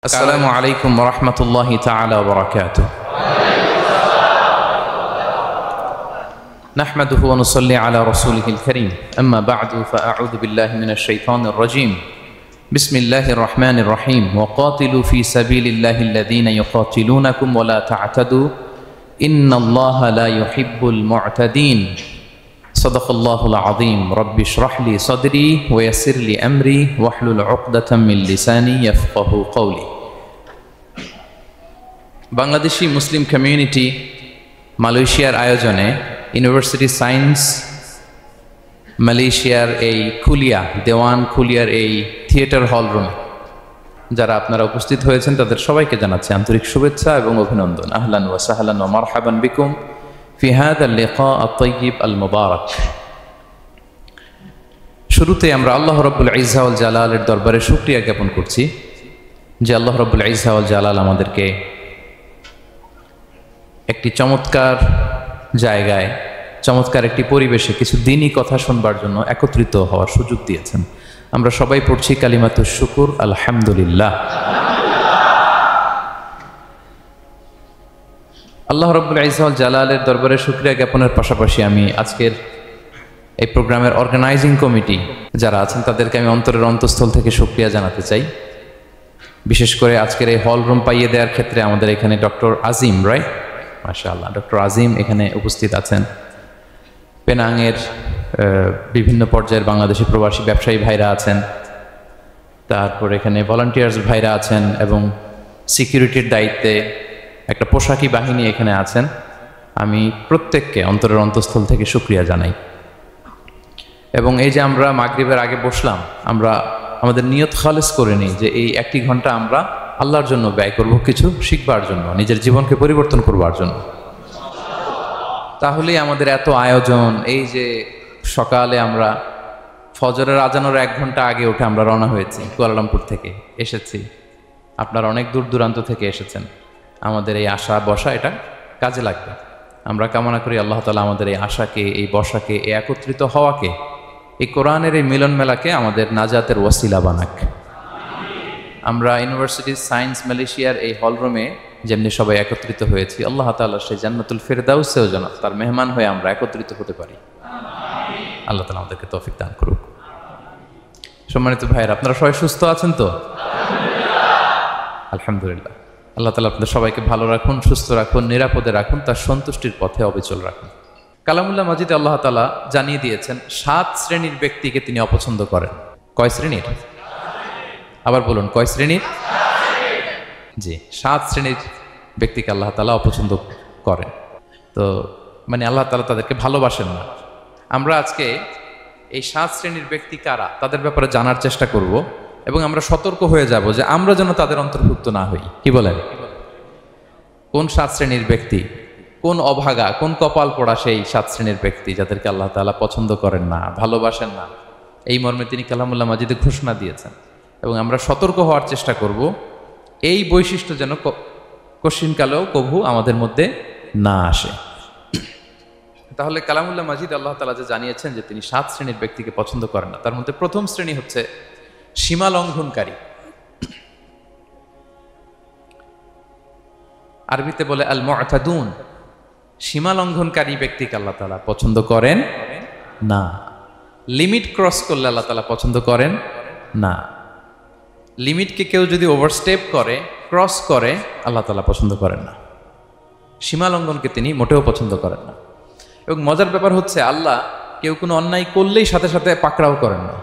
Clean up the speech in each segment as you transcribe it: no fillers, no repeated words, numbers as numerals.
السلام عليكم ورحمة الله تعالى وبركاته. نحمده ونصلي على رسوله الكريم. أما بعد فأعوذ بالله من الشيطان الرجيم. بسم الله الرحمن الرحيم. وقاتلوا في سبيل الله الذين يقاتلونكم ولا تعتدوا إن الله لا يحب المعتدين. صدق الله العظيم. رب اشرح لي صدري ويسر لي أمري واحلل عقدة من لساني يفقه قولي. Bangladeshi Muslim community মালয়েশিয়ার আয়োজনে university science মালয়েশিয়ার এই খুলিয়া দেওয়ান খুলিয়ার এই থিয়েটার হল রুমে যারা আপনারা উপস্থিত হয়েছেন তাদের সবাইকে জানাচ্ছি আন্তরিক শুভেচ্ছা এবং অভিনন্দন। আহলান ওয়া সাহলান ওয়া মারহাবান বিকুম ফি হাযা আল-লিকা আত-তাইয়িব আল-মুবারাক। শুরুতে আমরা আল্লাহ রাব্বুল ইজ্জা ওয়াল জালালের দরবারে শুকরিয়া জ্ঞাপন করছি যে আল্লাহ রাব্বুল ইজ্জা ওয়াল জালাল আমাদেরকে একটি চমৎকার জায়গায় চমৎকার একটি পরিবেশে কিছু দিনই কথা শুনবার জন্য একত্রিত হওয়ার সুযোগ দিয়েছেন। আমরা সবাই পড়ছি কালিমাতুশ শুকুর আলহামদুলিল্লাহ। আল্লাহ রাব্বুল ইজ্জা ওয়াল জালালের দরবারে শুকরিয়া জ্ঞাপনের পাশাপাশি আমি আজকের এই প্রোগ্রামের অর্গানাইজিং কমিটি যারা আছেন তাদেরকে আমি অন্তরের অন্তঃস্থল থেকে শুকরিয়া জানাতে চাই। বিশেষ করে আজকের এই হল রুম পাইয়ে দেওয়ার ক্ষেত্রে আমাদের এখানে ডক্টর আজিম, রাইট, মাশাআল্লাহ, ডক্টর আজিম এখানে উপস্থিত আছেন। পেনাংয়ের বিভিন্ন পর্যায়ের বাংলাদেশি প্রবাসী ব্যবসায়ী ভাইরা আছেন, তারপর এখানে ভলান্টিয়ার্স ভাইরা আছেন এবং সিকিউরিটির দায়িত্বে একটা পোশাকি বাহিনী এখানে আছেন। আমি প্রত্যেককে অন্তরের অন্তঃস্থল থেকে শুকরিয়া জানাই। এবং এই যে আমরা মাগরিবের আগে বসলাম, আমরা আমাদের নিয়ত খালেস করে নিই যে এই একটি ঘন্টা আমরা আল্লাহর জন্য ব্যয় করব, কিছু শিখবার জন্য, নিজের জীবনকে পরিবর্তন করবার জন্য। তাহলেই আমাদের এত আয়োজন। এই যে সকালে আমরা ফজরের আজানোর 1 ঘন্টা আগে উঠে আমরা রওনা হয়েছি, কুয়ালালামপুর থেকে এসেছি, আপনারা অনেক দূর দূরান্ত থেকে এসেছেন। আমাদের এই আশা বসা এটা কাজে লাগবে। আমরা কামনা করি আল্লাহ তাআলা আমাদের এই আশাকে, এই বসাকে, এই একত্রিত হওয়াকে, এই কোরআনের এই মিলন মেলাকে আমাদের নাজাতের ওয়াসিলা বানাক। আমরা ইউনিভার্সিটি সায়েন্স মালয়েশিয়ার এই হলরুমে যেমনি সবাই একত্রিত হয়েছি, আল্লাহ তাআলা সেই জান্নাতুল ফেরদাউসেও যেন তার মেহমান হয়ে আমরা একত্রিত হতে পারি। আল্লাহ তাআলা আমাদেরকে তৌফিক দান করুক। সম্মানিত ভাইয়েরা, আপনারা সবাই সুস্থ আছেন তো? আলহামদুলিল্লাহ। আল্লাহ তাআলা আপনাদের সবাইকে ভালো রাখুন, সুস্থ রাখুন, নিরাপদে রাখুন, তার সন্তুষ্টির পথে অবিচল রাখুন। কালামুল্লাহ মাজিদে আল্লাহ তাআলা জানিয়ে দিয়েছেন 7 শ্রেণীর ব্যক্তিকে তিনি অপছন্দ করেন। কয় শ্রেণীর? আবার বলুন, কয় শ্রেণীর? জি, 7 শ্রেণীর ব্যক্তিকে আল্লাহ তাআলা অপছন্দ করেন। তো মানে আল্লাহ তাআলা তাদেরকে ভালোবাসেন না। আমরা আজকে এই 7 শ্রেণীর ব্যক্তি কারা তাদের ব্যাপারে জানার চেষ্টা করব এবং আমরা সতর্ক হয়ে যাব যে আমরা যেন তাদের অন্তর্ভুক্ত না হই। কি বলেন? কোন 7 শ্রেণীর ব্যক্তি, কোন অভাগা, কোন কপাল পোড়া সেই 7 শ্রেণীর ব্যক্তি যাদেরকে আল্লাহ তাআলা পছন্দ করেন না, ভালোবাসেন না, এই মর্মে তিনি কালামুল্লাহ মাজিদে ঘোষণা দিয়েছেন। এবং আমরা সতর্ক হওয়ার চেষ্টা করব এই বৈশিষ্ট্য যেন কশিনকালেও কভু আমাদের মধ্যে না আসে। তাহলে কালামুল্লাহ মাজিদ আল্লাহ তাআলা যে জানিয়েছেন যে তিনি 7 শ্রেণীর ব্যক্তিকে পছন্দ করেন না, তার মধ্যে প্রথম শ্রেণী হচ্ছে সীমা লঙ্ঘনকারী। আরবিতে বলে আল মুআতাদুন। সীমা লঙ্ঘনকারী ব্যক্তিকে আল্লাহ তাআলা পছন্দ করেন না। লিমিট ক্রস করলে আল্লাহ তাআলা পছন্দ করেন না। লিমিটকে কেউ যদি ওভারস্টেপ করে, ক্রস করে, আল্লাহ তাআলা পছন্দ করেন না। সীমা লঙ্ঘনকে তিনি মোটেও পছন্দ করেন না। এবং মজার ব্যাপার হচ্ছে আল্লাহ কেউ কোনো অন্যায় করলেই সাথে সাথে পাকড়াও করেন না,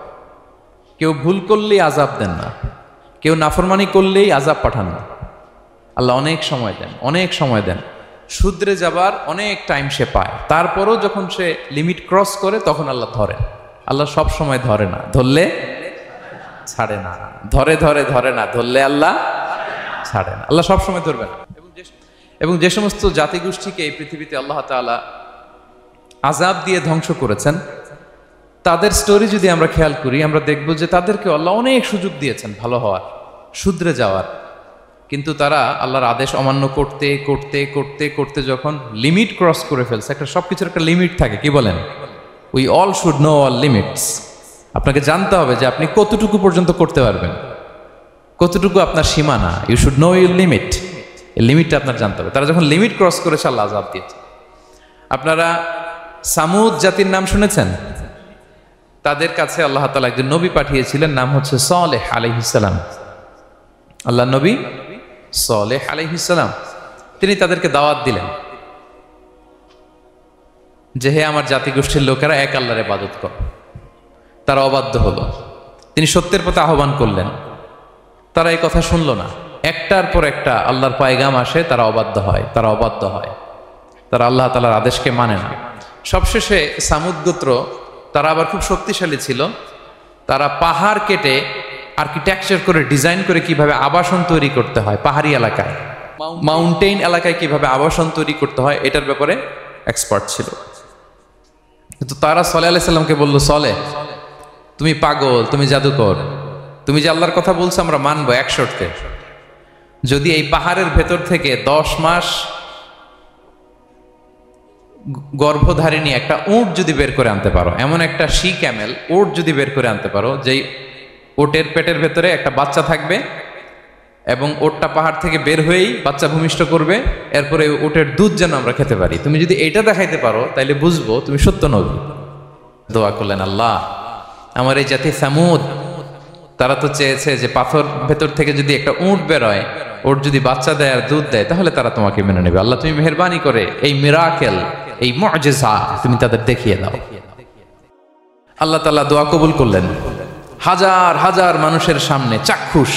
কেউ ভুল করলেই আযাব দেন না, কেউ নাফরমানি করলেই আযাব পাঠান না। আল্লাহ অনেক সময় দেন, অনেক সময় দেন, শুধরে যাবার অনেক টাইম সে পায়। তারপরও যখন সে লিমিট ক্রস করে তখন আল্লাহ ধরেন। আল্লাহ সব সময় ধরে না, ধরলে ছাড়ে না, ধরে ধরে ধরে না, ধরলে আল্লাহ ছাড়ে না। আল্লাহ সব সময় ধরবে না। এবং যে সমস্ত জাতিগোষ্ঠীকে এই পৃথিবীতে আল্লাহ তাআলা আযাব দিয়ে ধ্বংস করেছেন, তাদের স্টোরি যদি আমরা খেয়াল করি, আমরা দেখব যে তাদেরকে আল্লাহ অনেক সুযোগ দিয়েছেন ভালো হওয়ার, শুধরে যাওয়ার। কিন্তু তারা আল্লাহর আদেশ অমান্য করতে করতে করতে করতে যখন লিমিট ক্রস করে ফেলছে, একটা সবকিছুর একটা লিমিট থাকে। কি বলেন? We all should know all limits. আপনাকে জানতে হবে যে আপনি কতটুকু পর্যন্ত করতে পারবেন। কতটুকু আপনার সীমানা, you should know your limit. এই লিমিটটা আপনার জানতে হবে। তারা যখন লিমিট ক্রস করেছে আল্লাহ আযাব দিয়েছে। আপনারা সামুদ জাতির নাম শুনেছেন? তাদের কাছে আল্লাহ তাআলা একজন নবী পাঠিয়েছিলেন, নাম হচ্ছে সালেহ আলাইহিস সালাম। আল্লাহ নবী সালেহ আলাইহিস সালাম, তিনি তাদেরকে দাওয়াত দিলেন যে হে আমার জাতিগোষ্ঠীর লোকেরা, এক আল্লাহর ইবাদত করো। তারা অবাধ্য হলো। তিনি সত্যের পথে আহ্বান করলেন, তারা এই কথা শুনল না। একটার পর একটা আল্লাহর পায়গাম আসে, তারা অবাধ্য হয়, তারা আল্লাহ তাআলার আদেশকে মানে না। সবশেষে সামুদ গোত্র, তারা আবার খুব শক্তিশালী ছিল। তারা পাহাড় কেটে আর্কিটেকচার করে, ডিজাইন করে কিভাবে আবাসন তৈরি করতে হয় পাহাড়ি এলাকায়, মাউন্টেইন এলাকায় কিভাবে আবাসন তৈরি করতে হয়, এটার ব্যাপারে এক্সপার্ট ছিল। কিন্তু তারা সালেহ আলাইহিস সালামকে বলল, সালেহ তুমি পাগল, তুমি জাদুকর, তুমি যে আল্লাহর কথা বলছো আমরা মানবো এক শর্তে, যদি এই পাহাড়ের ভেতর থেকে 10 মাস গর্ভধারিণী একটা উট যদি বের করে আনতে পারো, এমন একটা শি ক্যামেল উট যদি বের করে আনতে পারো, যেই ওটের পেটের ভেতরে একটা বাচ্চা থাকবে এবং ওটটা পাহাড় থেকে বের হয়েই বাচ্চা ভূমিষ্ঠ করবে, এরপরে ওটের দুধ যেন আমরা খেতে পারি, তুমি যদি এইটা দেখাইতে পারো তাইলে বুঝবো তুমি সত্য নবী। দোয়া করলেন, আল্লাহ আমার এই জাতি সামুদ, তারা তো চেয়েছে যে পাথর ভেতর থেকে যদি একটা উট বেরোয়, ওর যদি বাচ্চা দেয় আর দুধ দেয়, তাহলে তারা তোমাকে মেনে নেবে। আল্লাহ তুমি মেহেরবানি করে এই মিরাকেল, এই মুআজিজা তুমি তাদের দেখিয়ে দাও। আল্লাহ তাআলা দোয়া কবুল করলেন। হাজার হাজার মানুষের সামনে চাক্ষুষ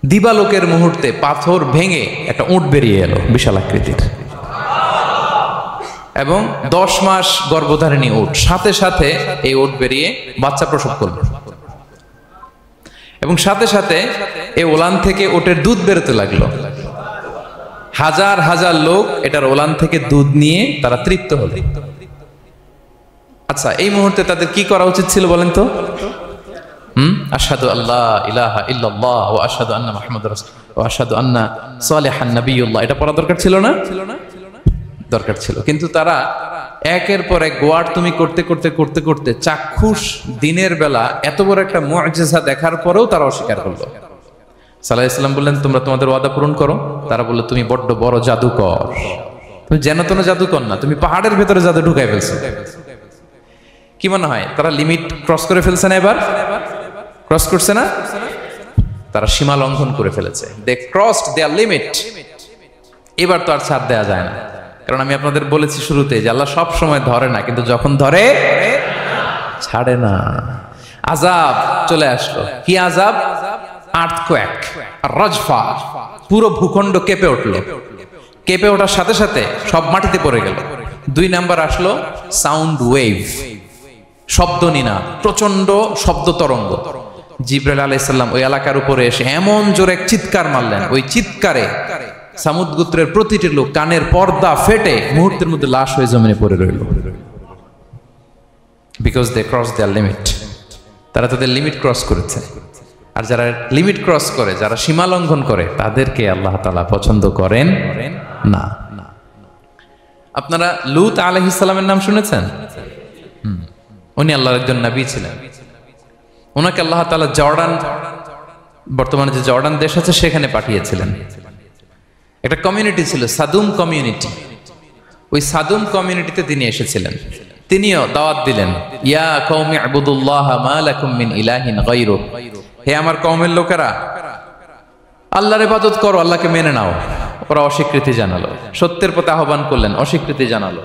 দিবালোকের মুহূর্তে পাথর ভেঙে একটা উট বেরিয়ে এলো বিশাল আকৃতির, এবং 10 মাস গর্ভধারিণী উট, সাথে সাথে এই উট বেরিয়ে বাচ্চা প্রসব করবে, এবং সাথে সাথে এই ওলান থেকে ওটের দুধ বেরোতে লাগলো। হাজার হাজার লোক এটার ওলান থেকে দুধ নিয়ে তারা তৃপ্ত হলো। আচ্ছা, এই মুহূর্তে তাদের কি করা উচিত ছিল বলেন তো? আশহাদু আল্লা ইলাহা ইল্লাল্লাহ ওয়া আশহাদু আন্না মুহাম্মাদুর রাসূলুল্লাহ ওয়া আশহাদু আন্না সালিহান নাবিয়ুল্লাহ, এটা পড়া দরকার ছিল না? দরকার ছিল। কিন্তু তারা একের পর এক গোয়ার তুমি করতে করতে করতে করতে চাক্ষুষ দিনের বেলা এত বড় একটা মুআজিজা দেখার পরেও তারা অস্বীকার করলো। সাল্লাল্লাহু আলাইহি ওয়াসাল্লাম বললেন, তোমরা তোমাদের ওয়াদা পূরণ করো। তারা বললো, তুমি বড্ড বড় জাদুকর, তুমি যেন তেন জাদুকর না, তুমি পাহাড়ের ভেতরে জাদু ঢুকাই ফেলছো। কি মনে হয় তারা লিমিট ক্রস করে ফেলছে না? এবার ক্রস করছে না? তারা সীমা লঙ্ঘন করে ফেলেছে। দে ক্রসড দেয়ার লিমিট। এবার তো আর ছাড় দেয়া যায় না, কারণ আমি আপনাদের বলেছি শুরুতে যে আল্লাহ সব সময় ধরে না, কিন্তু যখন ধরে ছাড়ে না। আযাব চলে আসলো। কি আযাব? আর্থকোয়েক, রাজফা, পুরো ভূখণ্ড কেঁপে উঠলো। কেঁপে ওঠার সাথে সাথে সব মাটিতে পড়ে গেল। 2 নাম্বার আসলো সাউন্ড ওয়েভ, শব্দ নিনাদ, প্রচন্ড শব্দ তরঙ্গ। জিবরাইল আলাইহিস সালাম ওই এলাকার উপরে এসে এমন জোরে চিৎকার মারলেন, ওই চিৎকারে সামুদ গোত্রের প্রতিটি লোক কানের পর্দা ফেটে মুহূর্তের মধ্যে লাশ হয়ে জমিনে পড়ে রইল। Because they cross their limit. তারা তাদের লিমিট ক্রস করেছে। আর যারা লিমিট ক্রস করে, যারা সীমা লঙ্ঘন করে, তাদেরকে আল্লাহ তাআলা পছন্দ করেন না। আপনারা লূত আলাইহিস সালামের নাম শুনেছেন? উনি আল্লাহর একজন নবী ছিলেন। ওনাকে আল্লাহ তাআলা জর্ডান, বর্তমানে যে জর্ডান দেশ আছে সেখানে পাঠিয়েছিলেন। একটা কমিউনিটি ছিল সাদুম কমিউনিটি। ওই সাদুম কমিউনিটিতে তিনি এসেছিলেন। তিনিও দাওয়াত দিলেন, ইয়া কওমি ইবুদুল্লাহ মা লাকুম মিন ইলাহিন গায়রু, হে আমার কওমের লোকেরা আল্লাহর ইবাদত করো, আল্লাহকে মেনে নাও। ওরা অস্বীকৃতি জানালো। সত্যের পথে আহ্বান করলেন, অস্বীকৃতি জানালো।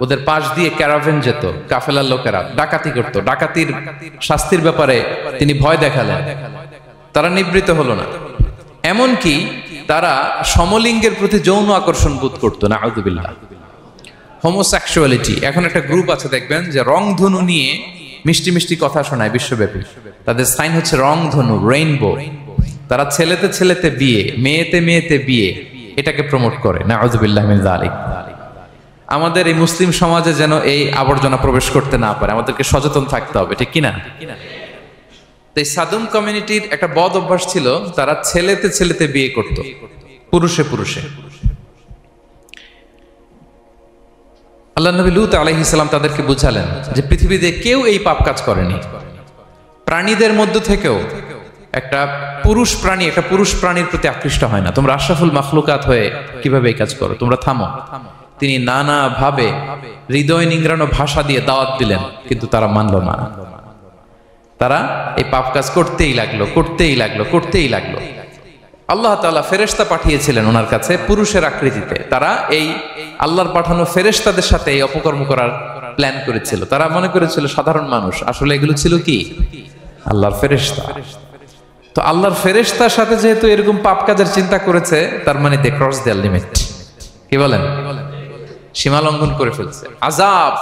ওদের পাশ দিয়ে ক্যারাভেন যেত, কাফেলার লোকেরা ডাকাতি করত। ডাকাতির শাস্তির ব্যাপারে তিনি ভয় দেখালেন। তারা নিবৃত হলো না। এমনকি তারা সমলিঙ্গের প্রতি যৌন আকর্ষণ বোধ করতো। নাউযুবিল্লাহ। হোমোসেক্সুয়ালিটি, এখন একটা গ্রুপ আছে দেখবেন যে রংধনু নিয়ে মিষ্টি মিষ্টি কথা শোনায় বিশ্বব্যাপী। তাদের সাইন হচ্ছে রংধনু, রেইনবো। তারা ছেলেতে ছেলেতে বিয়ে, মেয়েতে মেয়েতে বিয়ে, এটাকে প্রমোট করে। নাউযুবিল্লাহ মিন যালিক। আমাদের এই মুসলিম সমাজে যেন এই আবর্জনা প্রবেশ করতে না পারে, আমাদেরকে সচেতন থাকতে হবে, ঠিক কিনা? এই সাদুম কমিউনিটির একটা বদ অভ্যাস ছিল, তারা ছেলেতে ছেলেতে বিয়ে করত, পুরুষে পুরুষে। আল্লাহ নবী লূত আলাইহিস সালাম তাদেরকে বুঝালেন যে পৃথিবীতে কেউ এই পাপ কাজ করেনি। প্রাণীদের মধ্য থেকেও একটা পুরুষ প্রাণীর প্রতি আকৃষ্ট হয় না। তোমরা আশরাফুল মাখলুকাত হয়ে কিভাবে এই কাজ করো? তোমরা থামো। তিনি নানা ভাবে হৃদয় নিংড়ানো ভাষা দিয়ে দাওয়াত দিলেন, কিন্তু তারা মানল না। তারা এই পাপ কাজ করতেই লাগলো। আল্লাহ তাআলা ফেরেশতা পাঠিয়েছিলেন ওনার কাছে পুরুষের আকৃতিতে। তারা এই আল্লাহর পাঠানো ফেরেশতাদের সাথে এই অপকর্ম করার প্ল্যান করেছিল। তারা মনে করেছিল সাধারণ মানুষ, আসলে এগুলো ছিল কি? আল্লাহর ফেরেশতা। তো আল্লাহর ফেরেশতার সাথে যেহেতু এরকম পাপ কাজের চিন্তা করেছে, তার মানে দে ক্রস দেয়ার লিমিট। কি বলেন? সীমা লঙ্ঘন করে ফেলছে। আযাব,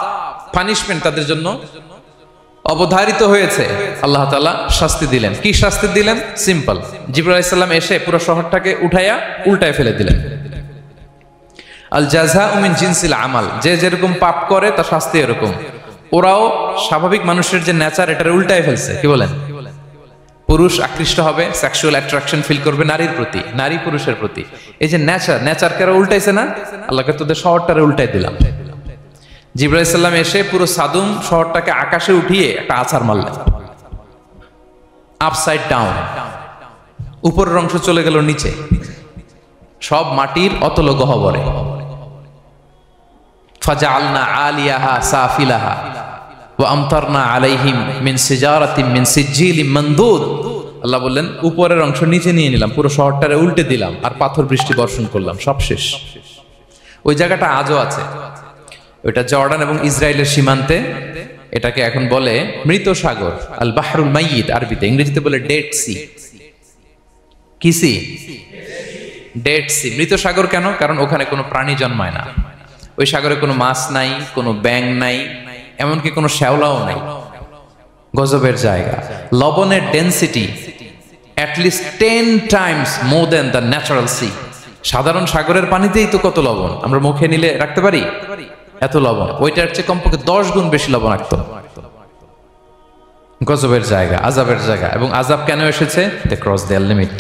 পানিশমেন্ট তাদের জন্য অবধারিত হয়েছে। আল্লাহ তাআলা শাস্তি দিলেন। কি শাস্তি দিলেন? সিম্পল। জিবরাইল আলাইহিস সালাম এসে পুরো শহরটাকে উঠাইয়া উল্টায় ফেলে দিলেন। আল জাযাউ মিন জিনসিল আমাল, যে যেরকম পাপ করে তার শাস্তি এরকম। ওরাও স্বাভাবিক মানুষের যে নেচার, এটার উল্টায় ফেলছে। কি বলেন? পুরুষ আকৃষ্ট হবে, সেক্সুয়াল অ্যাট্রাকশন ফিল করবে নারীর প্রতি, নারী পুরুষের প্রতি। এই যে নেচারকে উল্টাইছে না, আল্লাহকে তোদের শহরটারে উল্টাই দিলাম। জিবরাইল আলাইহিস সালাম এসে পুরো সাদুম শহরটাকে আকাশে উঠিয়ে একটা আছাড় মারলেন, আপসাইড ডাউন। উপরের অংশ চলে গেল নিচে, সব মাটির অতল গহ্বরে। ফাজআলনা আলিয়াহা সাফিলাহা ওয়া আমতারনা আলাইহিম মিন সিজারাতিন মিন সিজিলিম মানদুদ। আল্লাহ বললেন উপরের অংশ নিচে নিয়ে নিলাম, পুরো শহরটারে উল্টে দিলাম, আর পাথর বৃষ্টি বর্ষণ করলাম, সব শেষ। ওই জায়গাটা আজও আছে, ওইটা জর্ডান এবং ইসরায়েলের সীমান্তে। এটাকে এখন বলে মৃত সাগর, আল বাহরুল মাইয়িত আরবিতে, ইংরেজিতে বলে ডেড সি। কি সি? Dead Sea. মৃত সাগর কেন? কারণ ওখানে কোনো প্রাণী জন্মায় না। ওই সাগরে কোনো মাছ নাই, কোনো ব্যাঙ নাই, এমনকি কোনো শ্যাওলাও নাই। গজবের জায়গা। লবণের density at least 10 times more than the natural sea. সাধারণ সাগরের পানিতেই তো কত লবণ, আমরা মুখে নিলে রাখতে পারি এত লবণ। ওইটার চেয়ে কমপক্ষে 10 গুণ বেশি লবণাক্ত। গজবের জায়গা, আযাবের জায়গা। এবং আযাব কেন এসেছে? They cross their limit.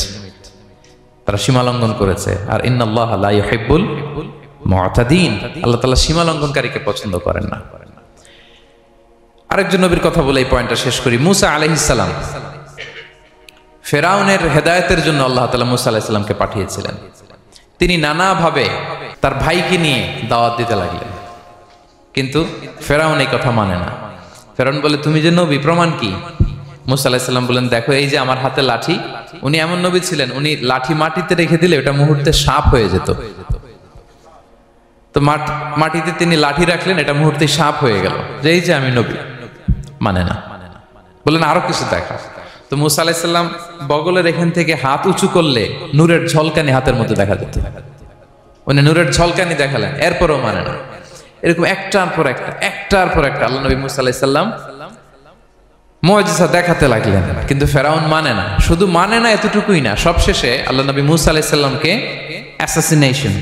তারা সীমা লঙ্ঘন করেছে। আর ইন্নাল্লাহা লা ইউহিব্বুল মুআতাদিন, আল্লাহ তাআলা সীমা লঙ্ঘনকারীকে পছন্দ করেন না। আরেকজন নবীর কথা বলে এই পয়েন্টটা শেষ করি। মূসা আলাইহিস সালাম, ফেরাউনের হেদায়েতের জন্য আল্লাহ তাআলা মূসা আলাইহিস সালামকে পাঠিয়েছিলেন। তিনি নানাভাবে তার ভাইকে নিয়ে দাওয়াত দিতে লাগলেন, কিন্তু ফেরাউন এই কথা মানে না। ফেরাউন বলে তুমি যে নবী, প্রমাণ কি? মূসা আলাইহিস সালাম বলেন দেখো এই যে আমার হাতে লাঠি। উনি এমন নবী ছিলেন, উনি লাঠি মাটিতে রেখে দিলে ওটা মুহূর্তে সাপ হয়ে যেত। তো মাটিতে তিনি লাঠি রাখলেন, এটা মুহূর্তে সাপ হয়ে গেল, যে এই যে আমি নবী। মানে না, বললেন আরো কিছু দেখা। তো মূসা আলাইহিস সালাম বগলের এখান থেকে হাত উঁচু করলে নূরের ঝলকানি হাতের মধ্যে দেখা যেত। উনি নূরের ঝলকানি দেখালেন, এরপরও মানে না। এরকম একটার পর একটা আল্লাহ নবী মূসা আলাইহিস সালাম মুআজিজা দেখাতে লাগলেন, কিন্তু ফেরাউন মানে না। শুধু মানে না এতটুকুই না, সবশেষে আল্লাহ নবী মূসা আলাইহিস সালামকে অ্যাসাসিনেশন,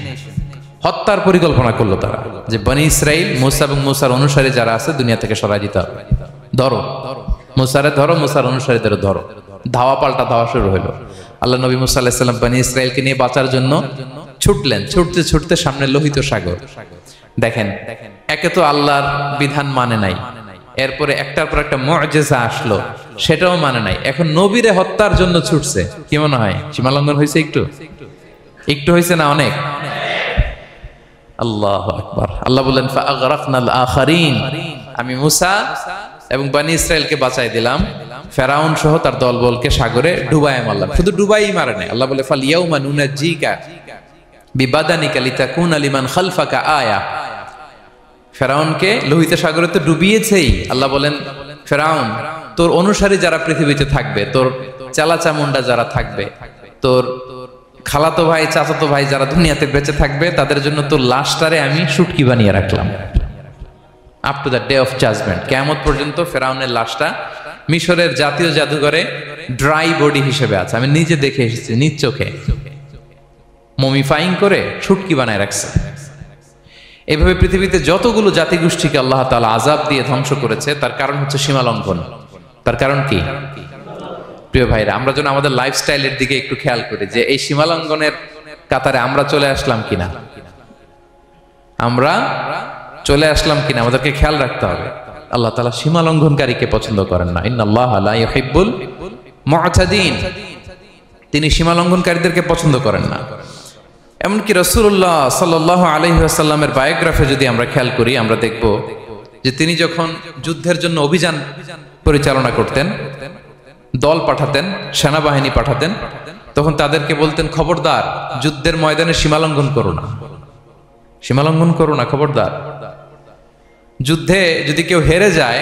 হত্যার পরিকল্পনা করলো তারা, যে বনি ইসরাইল, মূসা এবং মূসার অনুসারী যারা আছে দুনিয়া থেকে সরাই দিতে হবে। ধরো মূসারে, ধরো মূসার অনুসারীদের ধরো। ধাওয়া পাল্টা ধাওয়া শুরু হলো। আল্লাহ নবী মূসা আলাইহিস সালাম বনি ইসরাইলকে নিয়ে বাঁচার জন্য ছুটলেন। ছুটতে ছুটতে সামনে লোহিত সাগর। দেখেন, একে তো আল্লাহর বিধান মানে নাই, এরপরে একটার পর একটা মুআজিজা আসলো, সেটাও মানে নাই। এখন নবীরে হত্যার জন্য ছুটছে। কি মনে হয় সীমা লঙ্ঘন হয়েছে? একটু হয়েছে না? অনেক। আল্লাহু আকবার। আল্লাহ বলেন ফাআগরাকনাল আখারিন, আমি মূসা এবং বনি ইসরাইলকে বাঁচাই দিলাম, ফেরাউন সহ তার দলবলকে সাগরে ডুবায় মারলাম। শুধু ডুবাই মারে নাই, আল্লাহ বলে ফাল ইয়াউমা নুনাজ্জিকা বিবাদানিকা লিতাকুনা লিমান খালফাকা আয়া। ফেরাউনকে লোহিত সাগরে তো ডুবিয়েছেই। আল্লাহ বলেন ফেরাউন, তোর অনুসারী যারা পৃথিবীতে থাকবে, তোর চালা চামুন্ডা যারা থাকবে, তোর খালাতো ভাই চাচাতো ভাই যারা দুনিয়াতে বেঁচে থাকবে, তাদের জন্য তোর লাশটারে আমি শুটকি বানিয়ে রাখলাম। Up to the day of judgement, কিয়ামত পর্যন্ত ফেরাউনের লাশটা মিশরের জাতীয় জাদুঘরে ড্রাই বডি হিসেবে আছে। আমি নিজে দেখে এসেছি, নিজ চোখে মমিফাইং করে শুটকি বানায় রাখছে। এভাবে পৃথিবীতে যতগুলো জাতিগোষ্ঠীকে আল্লাহ তাআলা আযাব দিয়ে ধ্বংস করেছে, তার কারণ হচ্ছে সীমা লঙ্ঘন। তার কারণ কি? প্রিয় ভাইরা, আমরা যেন আমাদের লাইফস্টাইলের দিকে একটু খেয়াল করি, যে এই সীমা লঙ্ঘনের কাতারে আমরা চলে আসলাম কিনা, আমাদেরকে খেয়াল রাখতে হবে। আল্লাহ তাআলা সীমা লঙ্ঘনকারীকে পছন্দ করেন না। ইন্নাল্লাহা লা ইউহিব্বুল মুআতাদিন, তিনি সীমা লঙ্ঘনকারীদেরকে পছন্দ করেন না। এমনকি রাসূলুল্লাহ সাল্লাল্লাহু আলাইহি ওয়াসাল্লামের বায়োগ্রাফি যদি আমরা খেয়াল করি, আমরা দেখব যে তিনি যখন যুদ্ধের জন্য অভিযান পরিচালনা করতেন, দল পাঠাতেন, সেনাবাহিনী পাঠাতেন, তখন তাদেরকে বলতেন, খবরদার যুদ্ধের ময়দানে সীমা লঙ্ঘন করো না, সীমা লঙ্ঘন করো না, খবরদার। যুদ্ধে যদি কেউ হেরে যায়,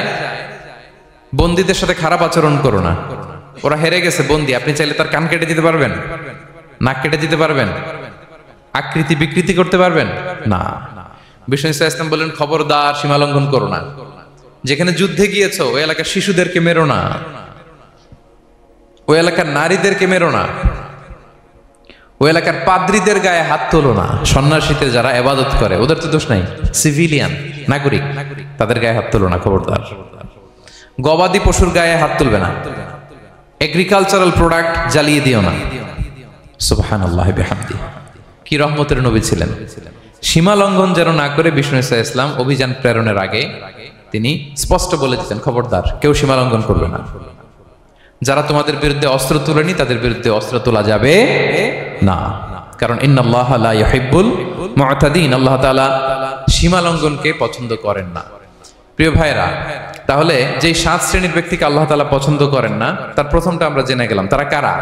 বন্দীদের সাথে খারাপ আচরণ করো না। ওরা হেরে গেছে বন্দী, আপনি চাইলে তার কান কেটে দিতে পারবেন, নাক কেটে দিতে পারবেন, আকৃতি বিকৃতি করতে পারবেন না। বিষ্ণু ইসলাম বললেন, খবরদার সীমা লঙ্ঘন করো না। যেখানে যুদ্ধে গিয়েছো ওই এলাকার শিশুদেরকে মেরো না, ওই এলাকার নারীদেরকে মেরো না, ওই এলাকার পাদ্রীদের গায়ে হাত তোলো না। সন্ন্যাসীতে যারা ইবাদত করে ওদের তো দোষ নাই, সিভিলিয়ান নাগরিক, তাদের গায়ে হাত তোলো না, খবরদার। গবাদি পশুর গায়ে হাত তুলবে না, এগ্রিকালচারাল প্রোডাক্ট জ্বালিয়ে দিও না। সুবহানাল্লাহি বিহামদিহি, কি রহমতের নবী ছিলেন। সীমা লঙ্ঘন যেন না করে বিষ্ণু ইসলাম অভিযান প্রেরণের আগে তিনি স্পষ্ট বলে দিতেন, খবরদার কেউ সীমা লঙ্ঘন করবে না। যারা তোমাদের বিরুদ্ধে অস্ত্র তুলেনি তাদের বিরুদ্ধে অস্ত্র তোলা যাবে না, কারণ ইন্নাল্লাহা লা ইউহিব্বুল মুআতাদিন, আল্লাহ তাআলা সীমা লঙ্ঘনকে পছন্দ করেন না। প্রিয় ভাইরা, তাহলে যেই 7 শ্রেণীর ব্যক্তিকে আল্লাহ তাআলা পছন্দ করেন না, তার প্রথমটা আমরা জেনে গেলাম, তারা কারা?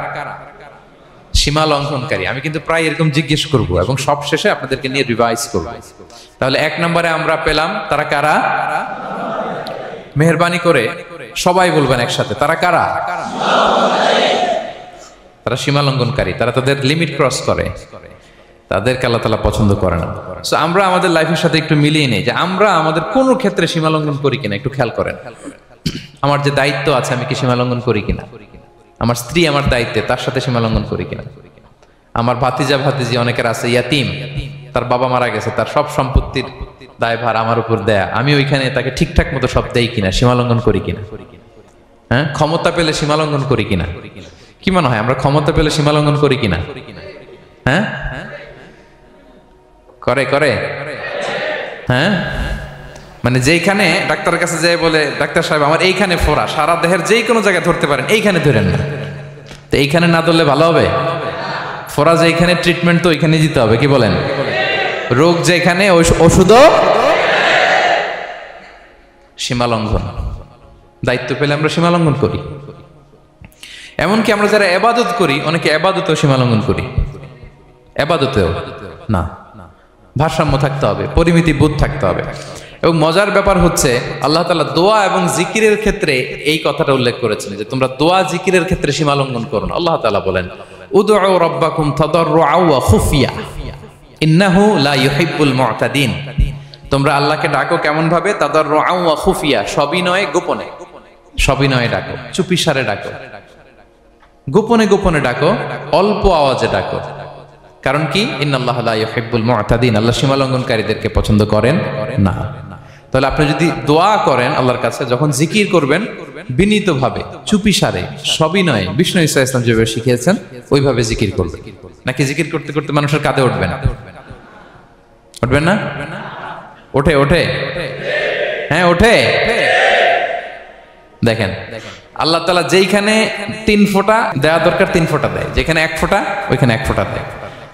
সীমা লঙ্ঘনকারী। আমি কিন্তু প্রায় এরকম জিজ্ঞেস করব এবং সব শেষে আপনাদেরকে নিয়ে রিভাইজ করব। তাহলে 1 নম্বরে আমরা পেলাম তারা কারা? মেহেরবানি করে সবাই বলবেন একসাথে, তারা কারা? তারা সীমা লঙ্ঘনকারী, তারা তাদের লিমিট ক্রস করে, তাদেরকে আল্লাহ তাআলা পছন্দ করে না। সো আমরা আমাদের লাইফের সাথে একটু মিলিয়ে নেই যে আমরা আমাদের কোন ক্ষেত্রে সীমা লঙ্ঘন করি কিনা, একটু খেয়াল করেন। আমার যে দায়িত্ব আছে আমি কি সীমা লঙ্ঘন করি কিনা? আমার স্ত্রী আমার দায়িত্বে, তার সাথে সীমা লঙ্ঘন করি কিনা? আমার ভাতিজা ভাতিজি অনেকের আছে ইয়াতিম, তার বাবা মারা গেছে, তার সব সম্পত্তির দায়ভার আমার উপর দেয়া, আমি ওইখানে তাকে ঠিকঠাক মতো সব দেই কিনা, সীমা লঙ্ঘন করি কিনা? হ্যাঁ, ক্ষমতা পেলে সীমা লঙ্ঘন করি কিনা? কি মনে হয় আমরা ক্ষমতা পেলে সীমা লঙ্ঘন করি কিনা? হ্যাঁ, করে করে হ্যাঁ, মানে যেইখানে ডাক্তারের কাছে যাই বলে, ডাক্তার সাহেব আমার এইখানে ফোড়া, সারা দেহের যেই কোনো জায়গায় ধরতে পারেন, এইখানে ধরেন না, তো এইখানে না ধরলে ভালো হবে? ফোড়া যেখানে, ট্রিটমেন্ট তো ওইখানে দিতে হবে, কি বলেন? রোগ যেখানে ওষুধও সীমা লঙ্ঘন। দায়িত্ব পেলে আমরা সীমা লঙ্ঘন করি। এমনকি আমরা যারা ইবাদত করি, অনেকে ইবাদতেও সীমা লঙ্ঘন করি, ইবাদতেও না। ভারসাম্য থাকতে হবে, পরিমিতি বোধ থাকতে হবে। এবং মজার ব্যাপার হচ্ছে আল্লাহ তাআলা দোয়া এবং জিকিরের ক্ষেত্রে এই কথাটা উল্লেখ করেছেন যে তোমরা দোয়া জিকিরের ক্ষেত্রে সীমা লঙ্ঘন করো না। আল্লাহ তাআলা বলেন, উদউ রাব্বাকুম তাদাররুআ ওয়া খুফিয়া ইন্নাহু লা ইউহিব্বুল মুআতাদিন। তোমরা আল্লাহকে ডাকো কেমন ভাবে? তাদাররুআ ওয়া খুফিয়া, সবিনয়ে গোপনে, সবিনয়ে ডাকো, চুপিসারে ডাকো, গোপনে গোপনে ডাকো, অল্প আওয়াজে ডাকো। কারণ কি? ইন্নাল্লাহা লা ইউহিব্বুল মুআতাদিন, আল্লাহ সীমা লঙ্ঘনকারীদেরকে পছন্দ করেন না। তাহলে আপনি যদি দোয়া করেন আল্লাহর কাছে, যখন জিকির করবেন বিনীতভাবে, চুপিসারে, সবিনয়ে, বিষ্ণু ঈসা ইসলাম যেভাবে শিখিয়েছেন ওইভাবে জিকির করবেন। নাকি জিকির করতে করতে মানুষের কাঁধে উঠবেন? উঠবেন না? ওঠে ওঠে, হ্যাঁ ওঠে। দেখেন আল্লাহ তাআলা যেইখানে 3 ফোঁটা দেওয়া দরকার 3 ফোঁটা দেয়, যেখানে 1 ফোঁটা ওইখানে 1 ফোঁটা দেয়।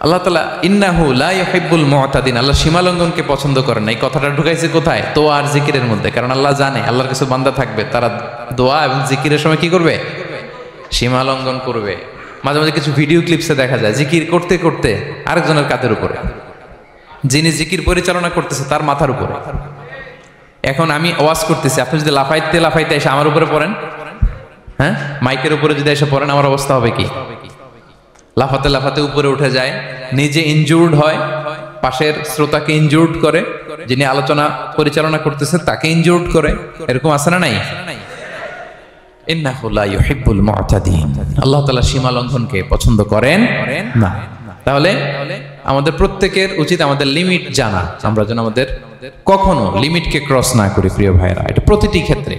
আল্লাহ তাআলা ইন্নাহু লা ইউহিব্বুল মুআতাদিন, আল্লাহ সীমা লঙ্ঘনকে পছন্দ করেন না। এই কথাটা ঢুকাইছে কোথায়? দোয়া আর জিকিরের মধ্যে। কারণ আল্লাহ জানে আল্লাহর কিছু বান্দা থাকবে, তারা দোয়া এবং জিকিরের সময় কি করবে? সীমা লঙ্ঘন করবে। মাঝে মাঝে কিছু ভিডিও ক্লিপসে দেখা যায় জিকির করতে করতে আরেকজনের কাঁধের উপরে, যিনি জিকির পরিচালনা করতেছে তার মাথার উপরে। এখন আমি ওয়াজ করতেছি, আপনি যদি লাফাইতে লাফাইতে এসে আমার উপরে পড়েন, হ্যাঁ, মাইকের উপরে যদি এসে পড়েন, আমার অবস্থা হবে কি? লাফাতে লাফাতে উপরে উঠে যায়, নিজে ইনজুর্ড হয়, পাশের শ্রোতাকে ইনজুর্ড করে, যিনি আলোচনা পরিচালনা করতেছে তাকে ইনজুর্ড করে। এরকম আছে না নাই? ইন্নাহু লা ইউহিব্বুল মুআতাদিন, আল্লাহ তাআলা সীমা লঙ্ঘনকে পছন্দ করেন না। তাহলে আমাদের প্রত্যেকের উচিত আমাদের লিমিট জানা, আমরা যেন আমাদের কখনো লিমিটকে ক্রস না করি। প্রিয় ভাইরা, এটা প্রতিটি ক্ষেত্রে,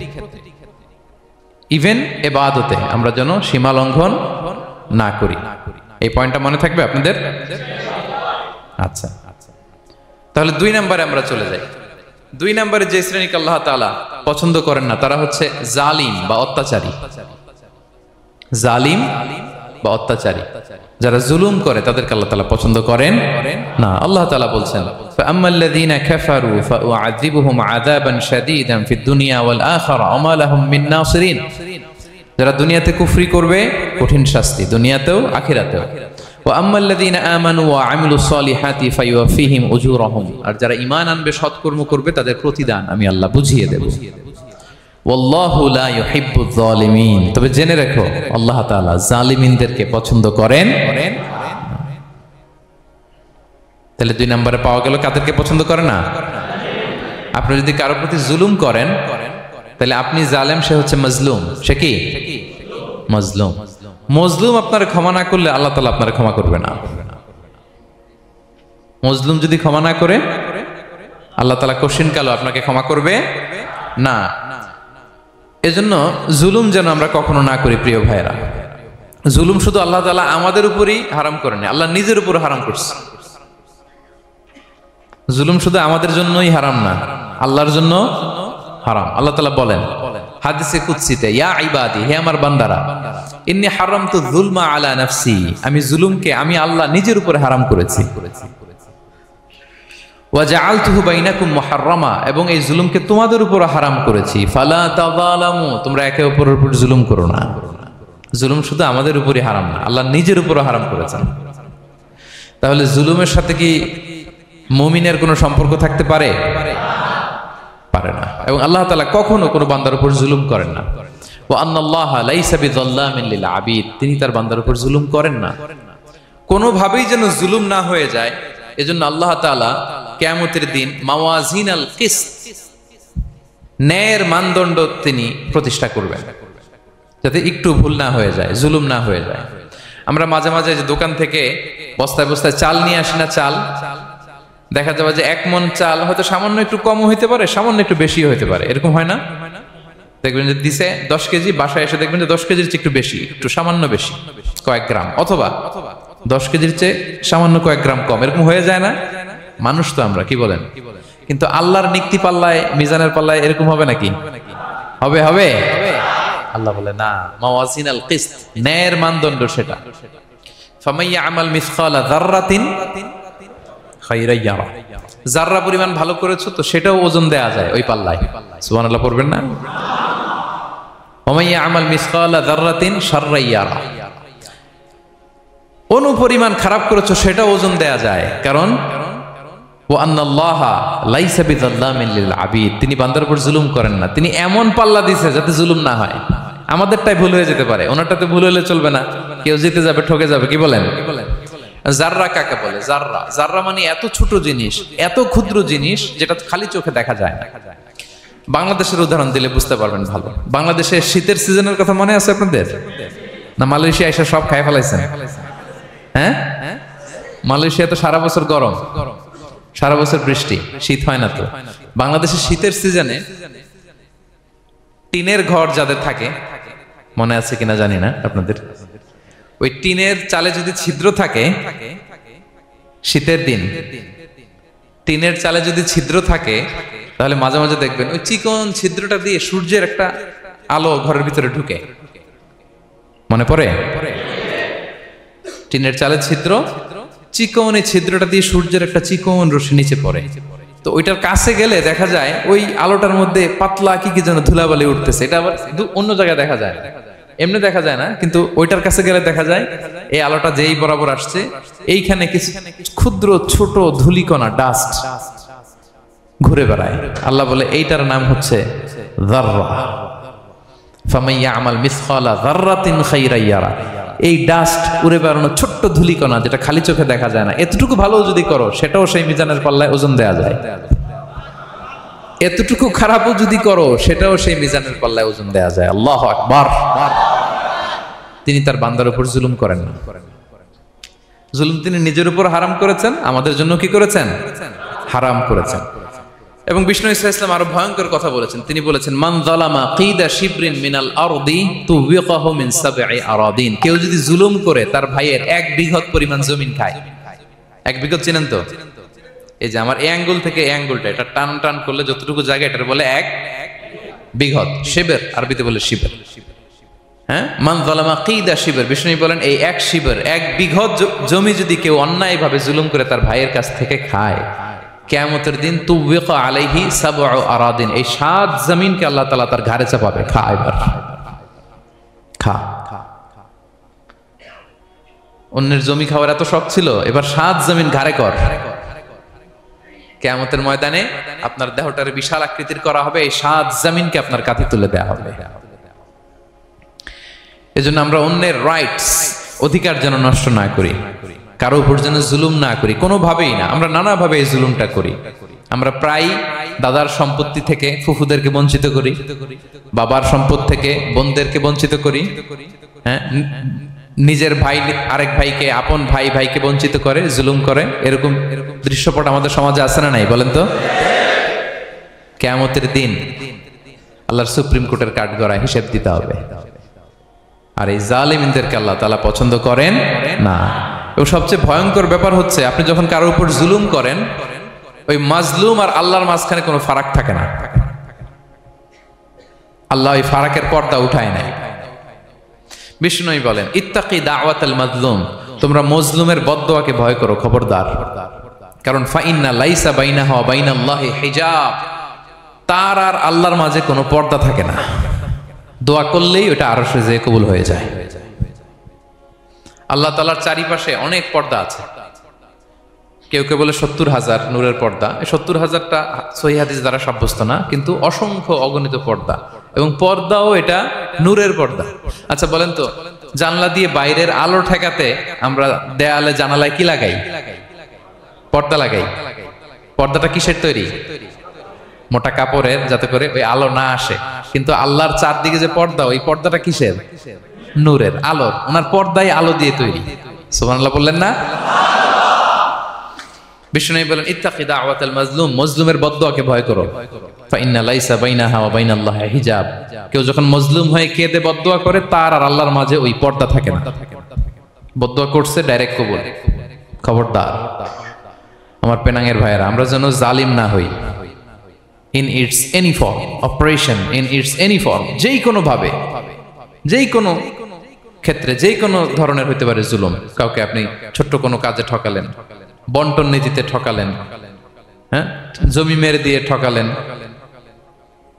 ইভেন ইবাদতে আমরা যেন সীমা লঙ্ঘন না করি। এই পয়েন্টটা মনে থাকবে আপনাদের? আচ্ছা, তাহলে 2 নম্বরে আমরা চলে যাই। 2 নম্বরে যে শ্রেণীকে আল্লাহ তাআলা পছন্দ করেন না তারা হচ্ছে জালিম বা অত্যাচারী। জালিম বা অত্যাচারী, যারা জুলুম করে তাদেরকে আল্লাহ তাআলা পছন্দ করেন না। আল্লাহ তাআলা বলছেন, ফাআম্মাল্লাযীনা কাফারু ফাউআযিবুহুম আযাবান শাদীদান ফিদ দুনিয়া ওয়াল আখিরা ওয়া মা লাহুম মিন নাসিরিন। যারা দুনিয়াতে কুফরি করবে কঠিন শাস্তি দুনিয়াতেও আখিরাতেও। ওয়া আম্মাল্লাযীনা আমানু ওয়া আমিলুস সলিহাতি ফায়ুওয়াফিহিম উজুরাহুম। আর যারা ঈমান আনবে সৎকর্ম করবে তাদের প্রতিদান আমি আল্লাহ বুঝিয়ে দেব। ওয়াল্লাহু লা ইউহিব্বুয যালিমিন। তবে জেনে রেখো আল্লাহ তাআলা জালিমিনদেরকে পছন্দ করেন। তাহলে 2 নম্বরে পাওয়া গেল কাদেরকে পছন্দ করে না। আপনি যদি কারো প্রতি জুলুম করেন তাহলে আপনি জালেম, সে হচ্ছে মাজলুম। সে কি মাজলুম। মজলুম আপনার ক্ষমা না করলে আল্লাহ তাআলা আপনার ক্ষমা করবে না। মজলুম যদি ক্ষমা না করে আল্লাহ তাআলা কঠিন কালো আপনাকে ক্ষমা করবে না। এজন্য জুলুম যেন আমরা কখনো না করি প্রিয় ভাইরা। জুলুম শুধু আল্লাহ তাআলা আমাদের উপরই হারাম করেনি, আল্লাহ নিজের উপর হারাম করছে। জুলুম শুধু আমাদের জন্যই হারাম না, আল্লাহর জন্য হারাম। আল্লাহ তাআলা বলেন হাদিসে কুদসিতে, ইয়া ইবাদি, হে আমার বান্দারা, ইন্নী হারামতু যুলমা আলা নাফসি, আমি জুলুমকে আমি আল্লাহ নিজের উপরে হারাম করেছি। ওয়া জাআলতুহু বাইনাকুম মুহাররামা, এবং এই জুলুমকে তোমাদের উপর হারাম করেছি। ফালা তাযালামু, তোমরা একে অপরের উপর জুলুম করো না। জুলুম শুধু আমাদের উপরই হারাম না, আল্লাহ নিজের উপর হারাম করেছেন। তাহলে জুলুমের সাথে কি মুমিনের কোনো সম্পর্ক থাকতে পারে? পারে না। এবং আল্লাহ তাআলা কখনো কোনো বান্দার উপর জুলুম করেন না। ওয়া আন্নাল্লাহা লাইসা বিযাল্লামিন লিল আবিদ, তিনি তার বান্দার উপর জুলুম করেন না। কোনোভাবেই যেন জুলুম না হয়ে যায়, এজন্য আল্লাহ তাআলা কিয়ামতের দিন মাওয়াজিনাল কিসত, ন্যায়ের মানদণ্ড তিনি প্রতিষ্ঠা করবেন, যাতে একটু ভুল না হয়ে যায়, জুলুম না হয়ে যায়। আমরা মাঝে মাঝে যে দোকান থেকে বস্তায় বস্তায় চাল নিয়ে আসি না, চাল দেখা যাবে যে 1 মণ চাল হয়তো সামান্য একটু কমও হইতে পারে, সামান্য একটু বেশিও হইতে পারে, এরকম হয় না? দেখবেন যে দিছে 10 কেজি, বাসায় এসে দেখবেন যে 10 কেজির চেয়ে একটু বেশি, একটু সামান্য বেশি কয়েক গ্রাম, অথবা 10 কেজির চেয়ে সামান্য কয়েক গ্রাম কম, এরকম হয়ে যায় না? মানুষ তো আমরা, কি বলেন? কিন্তু আল্লাহর নিক্তি পাল্লায়, মিজানের পাল্লায় এরকম হবে নাকি? হবে হবে। আল্লাহ বলে না, মাওয়াজিনাল কিসত, ন্যায়ের মানদণ্ড সেটা। ফামাইয়া আমাল মিসকালা যাররাতিন খায়রান ইয়ারা, যাররা পরিমাণ ভালো করেছো তো সেটাও ওজন দেয়া যায় ওই পাল্লায়। সুবহানাল্লাহ পড়বেন না? ওমাইয়া আমাল মিসকালা যাররাতিন শাররান ইয়ারা, অনুপরিমাণ খারাপ করেছো সেটাও ওজন দেয়া যায়। কারণ ওয়া আন্নাল্লাহা লাইসা বিযাল্লামিন লিল আবিদ, তিনি বান্দার উপর জুলুম করেন না। তিনি এমন পাল্লা দিয়েছে যাতে জুলুম না হয়। আমাদেরটাই ভুল হয়ে যেতে পারে, ওনারটাতে ভুল হলে চলবে না, কেউ জিতে যাবে, ঠকে যাবে। কি বলেন? জাররা কাকে বলে? জাররা, জাররা মানে এত ছোট জিনিস, এত ক্ষুদ্র জিনিস যেটা খালি চোখে দেখা যায় না। বাংলাদেশের উদাহরণ দিলে বুঝতে পারবেন ভালো। বাংলাদেশে শীতের সিজনের কথা মনে আছে আপনাদের? না মালয়েশিয়া এসে সব খাই ফেলাইছেন? হ্যাঁ, মালয়েশিয়া তো সারা বছর গরম, সারা বছর বৃষ্টি, শীত হয় না। তো বাংলাদেশের শীতের সিজনে টিনের ঘর যাদের থাকে, মনে আছে কিনা জানি না আপনাদের, ওই টিনের চালে যদি ছিদ্র থাকে, শীতের দিন টিনের চালে যদি ছিদ্র থাকে, তাহলে মাঝে মাঝে দেখবেন ওই চিকন ছিদ্রটা দিয়ে সূর্যের একটা আলো ঘরের ভিতরে ঢুকে। মনে পড়ে? টিনের চালে ছিদ্র, চিকন এই ছিদ্রটা দিয়ে সূর্যের একটা চিকন রশ্মি নিচে পড়ে। তো ওইটার কাছে গেলে দেখা যায় ওই আলোটার মধ্যে পাতলা কি কি যেন ধুলাবালি উঠতেছে। এটা আবার অন্য জায়গায় দেখা যায়, এমনি দেখা যায় না, কিন্তু ওইটার কাছে গেলে দেখা যায় এই আলোটা যেই বরাবর আসছে, এইখানে কিছু ক্ষুদ্র ছোট ধূলিকণা, ডাস্ট ঘুরে বেড়ায়। আল্লাহ বলে এইটার নাম হচ্ছে যাররা। ফামাইয়া আমাল মিসকালা যাররাতিন খায়রান ইয়ারা, এই ডাস্ট উড়ে বেড়ানো ছোট্ট ধূলিকণা যেটা খালি চোখে দেখা যায় না, এতটুকু ভালো যদি করো সেটাও সেই মিজানের পাল্লায় ওজন দেয়া যায়। এতটুকু খারাপও যদি করো সেটাও সেই মিজানের পাল্লায় ওজন দেয়া যায়। আল্লাহু আকবার। তিনি তার বান্দার উপর জুলুম করেন না। জুলুম তিনি নিজের উপর হারাম করেছেন, আমাদের জন্য কি করেছেন? হারাম করেছেন। এবং বিষ্ণু ইসলাম আরো ভয়ঙ্কর কথা বলেছেন। তিনি বলেছেন, মান যালামা কিদা শিবরিন মিনাল আরদি তুবিকাহু মিন সাবঈ আরাদিন, কেউ যদি জুলুম করে তার ভাইয়ের 1 বিঘত পরিমাণ জমিন খায়। 1 বিঘত চিনেন তো? এই যে আমার এই আঙ্গুল থেকে এই আঙ্গুলটা, এটা টান টান করলে যতটুকু জায়গা, এটার বলে 1 বিঘত। শিবের আরবিতে বলে শিবের। হ্যাঁ, মান যালামা কিদা শিবর, বিষ্ণু বলেন এই এক শিবর, এক বিঘত জমি যদি কেউ অন্যায়ভাবে জুলুম করে তার ভাইয়ের কাছ থেকে খায়, কিয়ামতের দিন তুবিকা আলাইহি সাবউ আরাদিন, এই 7 জমিনকে আল্লাহ তাআলা তার ঘাড়ে চাপাবে, খা এবার খা। অন্যের জমি খাওয়ার এত শখ ছিল, এবার 7 জমিন ঘাড়ে কর। কিয়ামতের ময়দানে আপনার দেহটার বিশাল আকৃতির করা হবে, এই 7 জমিনকে আপনার কাঁধে তুলে দেওয়া হবে। এজন্য আমরা অন্যের রাইটস, অধিকার যেন নষ্ট না করি, কারো উপর যেন জুলুম না করি, কোনোভাবেই না। আমরা নানাভাবে এই জুলুমটা করি। আমরা প্রায় দাদার সম্পত্তি থেকে ফুফুদেরকে বঞ্চিত করি, বাবার সম্পদ থেকে বোনদেরকে বঞ্চিত করি, হ্যাঁ, নিজের ভাই আরেক ভাইকে, আপন ভাই ভাইকে বঞ্চিত করে, জুলুম করে। এরকম দৃশ্যপট আমাদের সমাজে আছে না নাই বলেন তো? কিয়ামতের দিন আল্লাহর সুপ্রিম কোর্টের কাঠগড়ায় হিসেব দিতে হবে। আর এই জালিমদেরকে আল্লাহ তাআলা পছন্দ করেন না। এবং সবচেয়ে ভয়ঙ্কর ব্যাপার হচ্ছে, আপনি যখন কারোর উপর জুলুম করেন, ওই মাজলুম আর আল্লাহর মাঝখানে কোনো ফারাক থাকে না। আল্লাহ ওই ফারাকের পর্দা উঠায় নাই। বিষ্ণু বলেন ইত্তাকি দাওয়াতাল মাজলুম, তোমরা মজলুমের বদদোয়াকে ভয় করো, খবরদার। কারণ ফাইন্না লাইসা বাইনাহু ওয়া বাইনাল্লাহি হিজাব, তার আর আল্লাহর মাঝে কোনো পর্দা থাকে না। দোয়া করলেই ওটা আরশে যেয়ে কবুল হয়ে যায়। আল্লাহ তাআলার চারিপাশে অনেক পর্দা আছে। কেউ কেউ বলে 70,000 নূরের পর্দা। 70,000টা সহিহ হাদিস দ্বারা সাব্যস্ত না, কিন্তু অসংখ্য অগণিত পর্দা, এবং পর্দাও এটা নূরের পর্দা। আচ্ছা বলেন তো, জানলা দিয়ে বাইরের আলো ঠেকাতে আমরা দেয়ালে জানালায় কি লাগাই? পর্দা লাগাই। পর্দাটা কিসের তৈরি? মোটা কাপড়ের, যাতে করে ওই আলো না আসে। কিন্তু আল্লাহর চারদিকে যে পর্দা, ওই পর্দাটা কিসের? নূরের, আলোর। ওনার পর্দাই আলো দিয়ে তৈরি। সুবহানাল্লাহ বললেন না? বিষ্ণু বলেন ইত্তাকি দাওয়াতাল মাজলুম, মজলুমের বদদোয়াকে ভয় করো। ফাইন্না লাইসা বাইনাহা ওয়া বাইনাল্লাহি হিজাব, কেউ যখন মজলুম হয়ে কেঁদে বদদোয়া করে, তার আর আল্লাহর মাঝে ওই পর্দা থাকে না। বদদোয়া করছে, ডাইরেক্ট কবুল। খবরদার আমার পেনাঙ্গের ভাইয়েরা, আমরা যেন জালিম না হই। In it's any form, operation in it's any form, যেই কোনো ভাবে, যেই কোনো ক্ষেত্রে, যেই কোনো ধরনের হইতে পারে জুলুম। কাউকে আপনি ছোট্ট কোনো কাজে ঠকালেন, বন্টন নীতিতে ঠকালেন, হ্যাঁ, জমি মেরে দিয়ে ঠকালেন,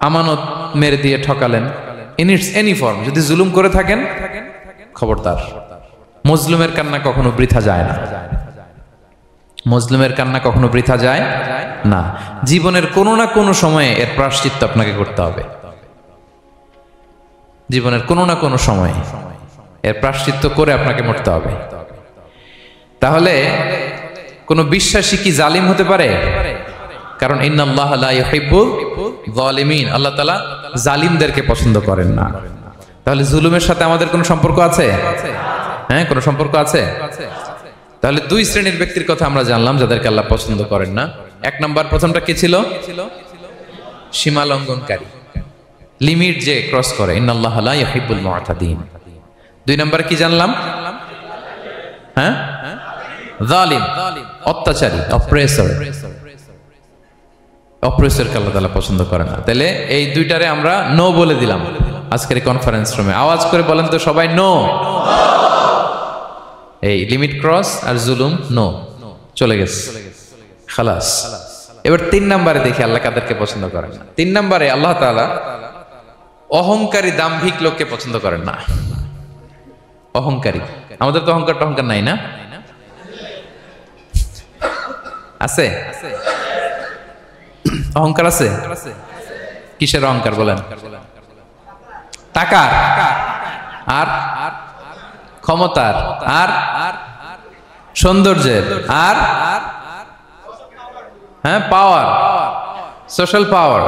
আমানত মেরে দিয়ে ঠকালেন, ইন ইটস এনি ফর্ম যদি জুলুম করে থাকেন, খবরদার। মজলুমের কান্না কখনো বৃথা যায় না। মজলুমের কান্না কখনো বৃথা যায় না। জীবনের কোনো না কোনো সময়ে এর প্রায়শ্চিত্ত আপনাকে করতে হবে। জীবনের কোনো না কোনো সময়ে এর প্রায়শ্চিত্ত করে আপনাকে মরতে হবে। তাহলে কোন বিশ্বাসী কি জালিম হতে পারে? কারণ ইন্নাল্লাহা লা ইউহিব্বুল যালিমিন, আল্লাহ তাআলা জালিমদেরকে পছন্দ করেন না। তাহলে জুলুমের সাথে আমাদের কোনো সম্পর্ক আছে? হ্যাঁ, কোনো সম্পর্ক আছে। তাহলে 2 শ্রেণীর ব্যক্তির কথা আমরা জানলাম যাদেরকে আল্লাহ পছন্দ করেন না। 1 নাম্বার, প্রথমটা কি ছিল? সীমা লঙ্ঘনকারী, লিমিট যে ক্রস করে, ইন্নাল্লাহা লা ইউহিব্বুল মুআতাদিন। 2 নাম্বার কি জানলাম? হ্যাঁ, জালিম, অত্যাচারী, অপ্রেসর। অপ্রেসরকে আল্লাহ তাআলা পছন্দ করে না। তাহলে এই 2টারে আমরা নো বলে দিলাম আজকের এই কনফারেন্স রুমে। আওয়াজ করে বলেন তো সবাই, নো। এই লিমিট ক্রস আর জুলুম, নো, চলে গেছে, খালাস। এবার 3 নম্বরে দেখি আল্লাহ কাদেরকে পছন্দ করেন না। 3 নম্বরে আল্লাহ তাআলা অহংকারী, দাম্ভিক লোককে পছন্দ করেন না। অহংকারী, আমাদের তো অহংকার নাই না? আছে? অহংকার আছে? কিসের অহংকার বলেন? টাকা আর ক্ষমতার আর সৌন্দর্যের আর হ্যাঁ, পাওয়ার, সোশ্যাল পাওয়ার।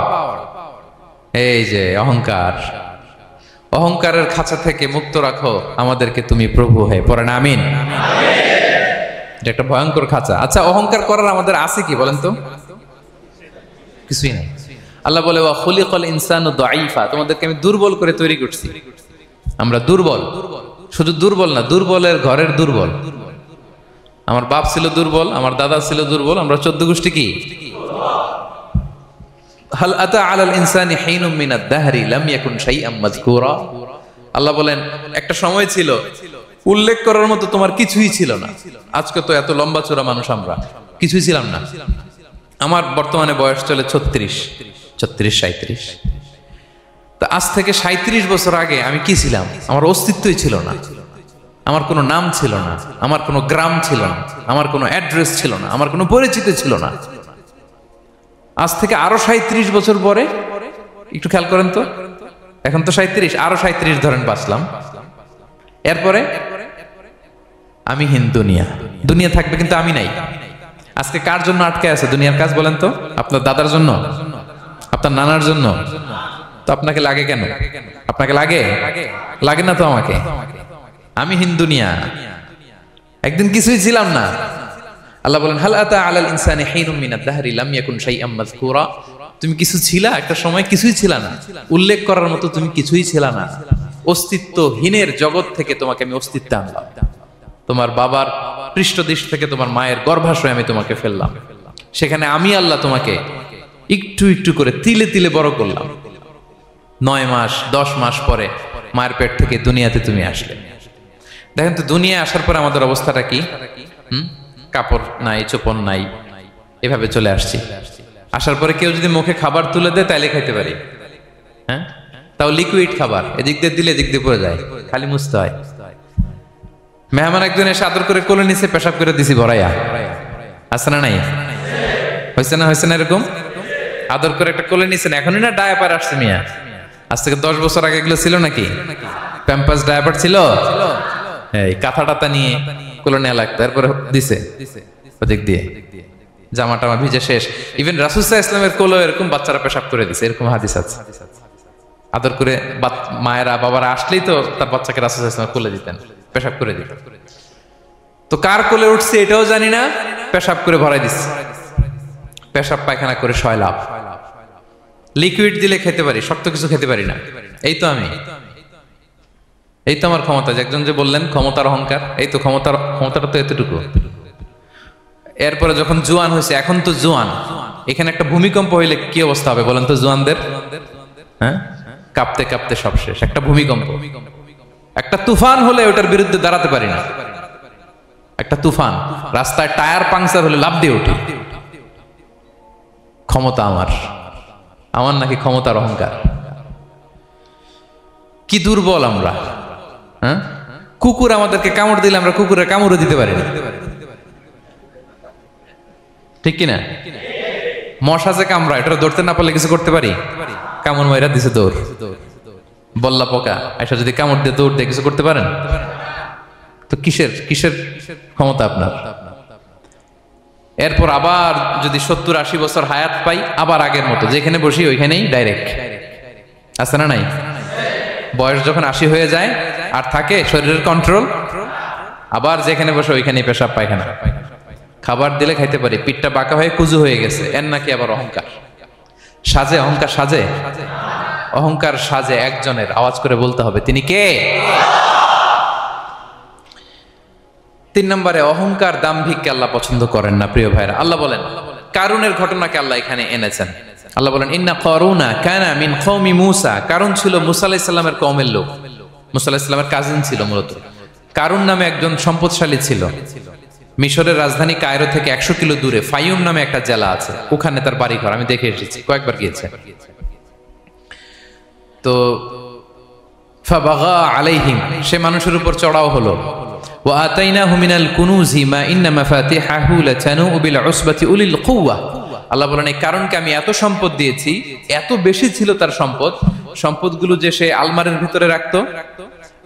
এই যে অহংকার, অহংকারের খাঁচা থেকে মুক্ত রাখো আমাদেরকে তুমি প্রভু হয়ে। পড়েন আমিন। এটা একটা ভয়ঙ্কর খাঁচা। আচ্ছা, অহংকার করার আমাদের আছে কি বলেন তো? কিছুই নাই। আল্লাহ বলে ওয়া খুলিকাল ইনসানু দাঈফা, তোমাদেরকে আমি দুর্বল করে তৈরি করছি। আমরা দুর্বল, শুধু দুর্বল না, দুর্বলের ঘরের দুর্বল। আমার বাপ ছিল দুর্বল, আমার দাদা ছিল দুর্বল, আমরা 14 গোষ্ঠী কি? হাল আতা আলাল ইনসানি হিনুম মিনাদ দাহরি লাম ইয়াকুন শাইআম মাযকুরা। আল্লাহ বলেন একটা সময় ছিল উল্লেখ করার মতো তোমার কিছুই ছিল না। আজকে তো এত লম্বা চূড়া মানুষ, আমরা কিছুই ছিলাম না। আমার বর্তমানে বয়স চলে 36, 37। তো আজ থেকে 37 বছর আগে আমি কি ছিলাম? আমার অস্তিত্বই ছিল না, আমার কোনো নাম ছিল না, আমার কোনো গ্রাম ছিল না, আমার কোনো অ্যাড্রেস ছিল না, আমার কোনো পরিচিতি ছিল না। আজ থেকে আরো 37 বছর পরে একটু খেয়াল করেন তো, এখন তো 37, আরো 37 ধরেন বাঁচলাম। এরপরে আমি দুনিয়া, দুনিয়া থাকবে কিন্তু আমি নাই। আজকে কার জন্য আটকে আছে দুনিয়ার কাজ বলেন তো? আপনার দাদার জন্য, আপনার নানার জন্য। তো আপনাকে লাগে কেন? আপনাকে লাগে? লাগে না তো আমাকে। আমি দুনিয়া, একদিন কিছুই ছিলাম না। আল্লাহ বলেন হাল আতা আলাল ইনসানি হিনুম মিনাদ দাহরি লাম ইয়াকুন শাইআম মাযকুরা। তুমি কিছু ছিলা, একটা সময় কিছুই ছিল না, উল্লেখ করার মতো তুমি কিছুই ছিল না। অস্তিত্বহীনের জগৎ থেকে তোমাকে আমি অস্তিত্ব আনলাম। তোমার বাবার পৃষ্ঠদেশ থেকে তোমার মায়ের গর্ভাশয়ে আমি তোমাকে ফেললাম। সেখানে আমি আল্লাহ তোমাকে একটু একটু করে তিলে তিলে বড় করলাম। 9 মাস 10 মাস পরে মায়ের পেট থেকে দুনিয়াতে তুমি আসলে। দেখেন তো দুনিয়া আসার পরে আমাদের অবস্থাটা কি? কাপড় নাই, চোপড় নাই, এভাবে চলে আসছি। আসার পরে কেউ যদি মুখে খাবার তুলে দেয় তাইলে খাইতে পারি, হ্যাঁ? তাও লিকুইড খাবার, এদিক দিয়ে দিলে এদিক দিয়ে পড়ে যায়, খালি মুছতে হয়। মেহমান একজন এসে আদর করে কোলে নিচে পেশাব করে দিছি ভরাইয়া, আছে না নাই? হয়েছে না? হয়েছে না? এরকম আদর করে একটা কোলে নিছেন, এখনই না ডায়াপার আসছে মিয়া। আজ থেকে 10 বছর আগে এগুলো ছিল নাকি? প্যাম্পাস ডায়াপার ছিল, এই কাঁথা টাথা নিয়ে কোলে নেওয়া লাগতো, তারপরে দিছে ওদিক দিয়ে জামা টামা ভিজে শেষ। ইভেন রাসূল সাল্লাল্লাহু আলাইহি ওয়াসাল্লামের কোলে এরকম বাচ্চারা পেশাব করে দিছে, এরকম হাদিস আছে। আদর করে মায়েরা বাবারা আসলেই তো তার বাচ্চাকে রাসূল সাল্লাল্লাহু আলাইহি ওয়াসাল্লাম কোলে দিতেন, পেশাব করে দিতেন। তো কার কোলে উঠছে এটাও জানি না, পেশাব করে ভরাই দিচ্ছে। পেশাব পায়খানা করে শয়লাভ। লিকুইড দিলে খেতে পারি, শক্ত কিছু খেতে পারি না। এই তো আমি, এই তো আমার ক্ষমতা। একজন যে বললেন ক্ষমতার অহংকার, এই তো ক্ষমতাটা তো এতটুকু। এরপরে যখন জোয়ান হয়েছে, এখন তো জোয়ান, এখানে একটা ভূমিকম্প হইলে কি অবস্থা হবে বলেন তো জোয়ানদের? হ্যাঁ, কাঁপতে কাঁপতে সব শেষ। একটা ভূমিকম্প, একটা তুফান হলে ওটার বিরুদ্ধে দাঁড়াতে পারি না। একটা তুফান, রাস্তায় টায়ার পাংচার হলে লাফ দিয়ে উঠি। ক্ষমতা আমার, আমার নাকি ক্ষমতার অহংকার? কি দুর্বল আমরা, হ্যাঁ? কুকুর আমাদেরকে কামড় দিলে আমরা কুকুরের কামড়ও দিতে পারি না, ঠিক কিনা? মশা যে কামড়া, এটা ধরতে না পারলে কিছু করতে পারি? কামড় মাইরা দিছে দৌড়। বল্লা পোকা আইসা যদি কামড় দিয়ে দৌড় দিয়ে কিছু করতে পারেন? তো কিসের কিসের ক্ষমতা আপনার? এরপর আবার যদি 70-80 বছর হায়াত পাই, আবার আগের মতো যেখানে বসি ওইখানেই ডাইরেক্ট, আছে না নাই? বয়স যখন 80 হয়ে যায় আর থাকে শরীরের কন্ট্রোল, আবার যেখানে বসে ওইখানেই পেশাব পায়খানা। খাবার দিলে খাইতে পারি, পিঠটা বাঁকা হয়ে কুজু হয়ে গেছে, এর নাকি আবার অহংকার? সাজে অহংকার, সাজে অহংকার, সাজে একজনের। আওয়াজ করে বলতে হবে তিনি কে? 3 নম্বরে অহংকার, দাম্ভিককে আল্লাহ পছন্দ করেন না। প্রিয় ভাইরা, আল্লাহ বলেন কারুনের ঘটনাকে আল্লাহ এখানে এনেছেন। আল্লাহ বলেন ইন্না কারুনা কানা মিন কওমি মূসা। কারুন ছিল মুসা আলাইহিস সালামের কওমের লোক, মুসা আলাইহিস সালামের কাজিন ছিল মূলত। কারুন নামে একজন সম্পদশালী ছিল। মিশরের রাজধানী কায়রো থেকে 100 কিলো দূরে ফাইয়ুম নামে একটা জেলা আছে, ওখানে তার বাড়ি ঘর। আমি দেখে এসেছি, কয়েকবার গিয়েছে। তো ফাবাগা আলাইহিম, সে মানুষের উপর চড়াও হলো। ওয়া আতাইনাহু মিনাল কুনুজি মা ইন্না মাফাতিহাহু লাতানু বিল উসবাতি উলিল কুওয়া। আল্লাহ বলেন এই কারণকে আমি এত সম্পদ দিয়েছি, এত বেশি ছিল তার সম্পদ, সম্পদগুলো যে সে আলমারির ভিতরে রাখতো,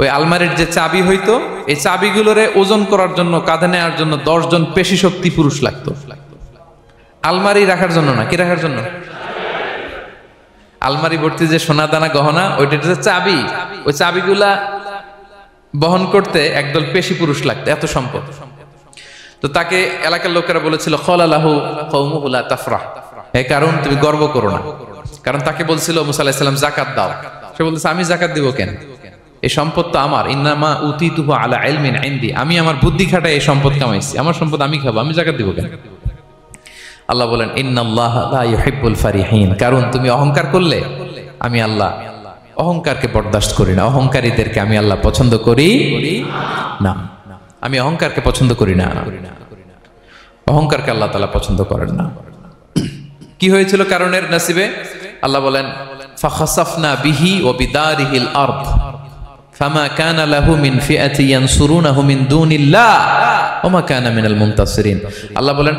ওই আলমারির যে চাবি হইতো, এই চাবিগুলোরে ওজন করার জন্য, কাঁধে নেওয়ার জন্য 10 জন পেশি শক্তি পুরুষ লাগতো। আলমারি রাখার জন্য না, কি রাখার জন্য? আলমারি ভর্তি যে সোনা দানা গহনা, ওইটার যে চাবি, ওই চাবিগুলা বহন করতে একদল পেশি পুরুষ লাগতো, এত সম্পদ। তো তাকে এলাকার লোকেরা বলেছিল খলালাহু কওমুহু লা তাফরাহ, হে কারণ তুমি গর্ব করো না। কারণ তাকে বলছিল মুসা আলাইহিস সালাম যাকাত দাও, সে বলতেছে আমি যাকাত দিব কেন? এই সম্পদ তো আমার। ইন্নামা উতিতুহু আলা ইলমিন ইনদি, আমি আমার বুদ্ধি খাটায় এই সম্পদ কামাইছি, আমার সম্পদ আমি খাবো, আমি যাকাত দিব কেন? আল্লাহ বলেন ইন্নাল্লাহা লা ইউহিব্বুল ফারিহিন। কারণ তুমি অহংকার করলে আমি আল্লাহ অহংকারকে বরদাস্ত করি না, অহংকারীদেরকে আমি আল্লাহ পছন্দ করি না। আমি অহংকারকে পছন্দ করি না, অহংকারকে আল্লাহ তাআলা পছন্দ করেন না। কি হয়েছিল কারণের নসিবে? আল্লাহ বলেন ফাখাসাফনা বিহি ওয়া বিদারিহিল আরদ ফামা কানা লাহু মিন ফিআতি ইয়ানসুরুনাহু মিন দুনিল্লাহ ওয়া মা কানা মিনাল মুনতাসিরিন। আল্লাহ বলেন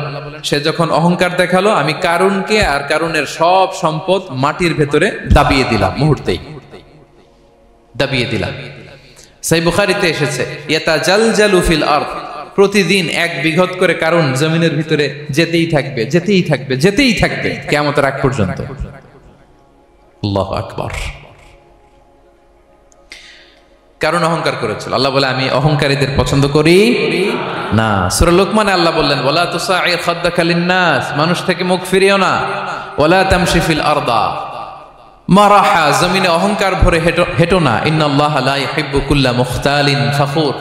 সে যখন অহংকার দেখালো, আমি কারুনকে আর কারুনের সব সম্পদ মাটির ভেতরে দাবিয়ে দিলাম, মুহূর্তেই দাবিয়ে দিলাম। সহিহ বুখারীতে এসেছে ইয়াতাজালজালু ফিল আরদ, প্রতিদিন 1 বিঘত করে কারণ জমিনের ভিতরে যেতেই থাকবে, যেতেই থাকবে, যেতেই থাকবে কিয়ামতের আগ পর্যন্ত। আল্লাহু আকবার। কারণ অহংকার করেছিল। আল্লাহ বলে আমি অহংকারীদের পছন্দ করি না। সূরা লোকমানে আল্লাহ বললেন ওয়ালা তুসাইর খাদ্দাকা লিন্নাস, মানুষ থেকে মুখ ফিরিও না। ওয়ালা তামশি ফিল আরদা মারাহা, জমিনে অহংকার ভরে হেঁটো না। ইন্নাল্লাহা লা ইউহিব্বু কুল্লা মুখতালিন ফখুর,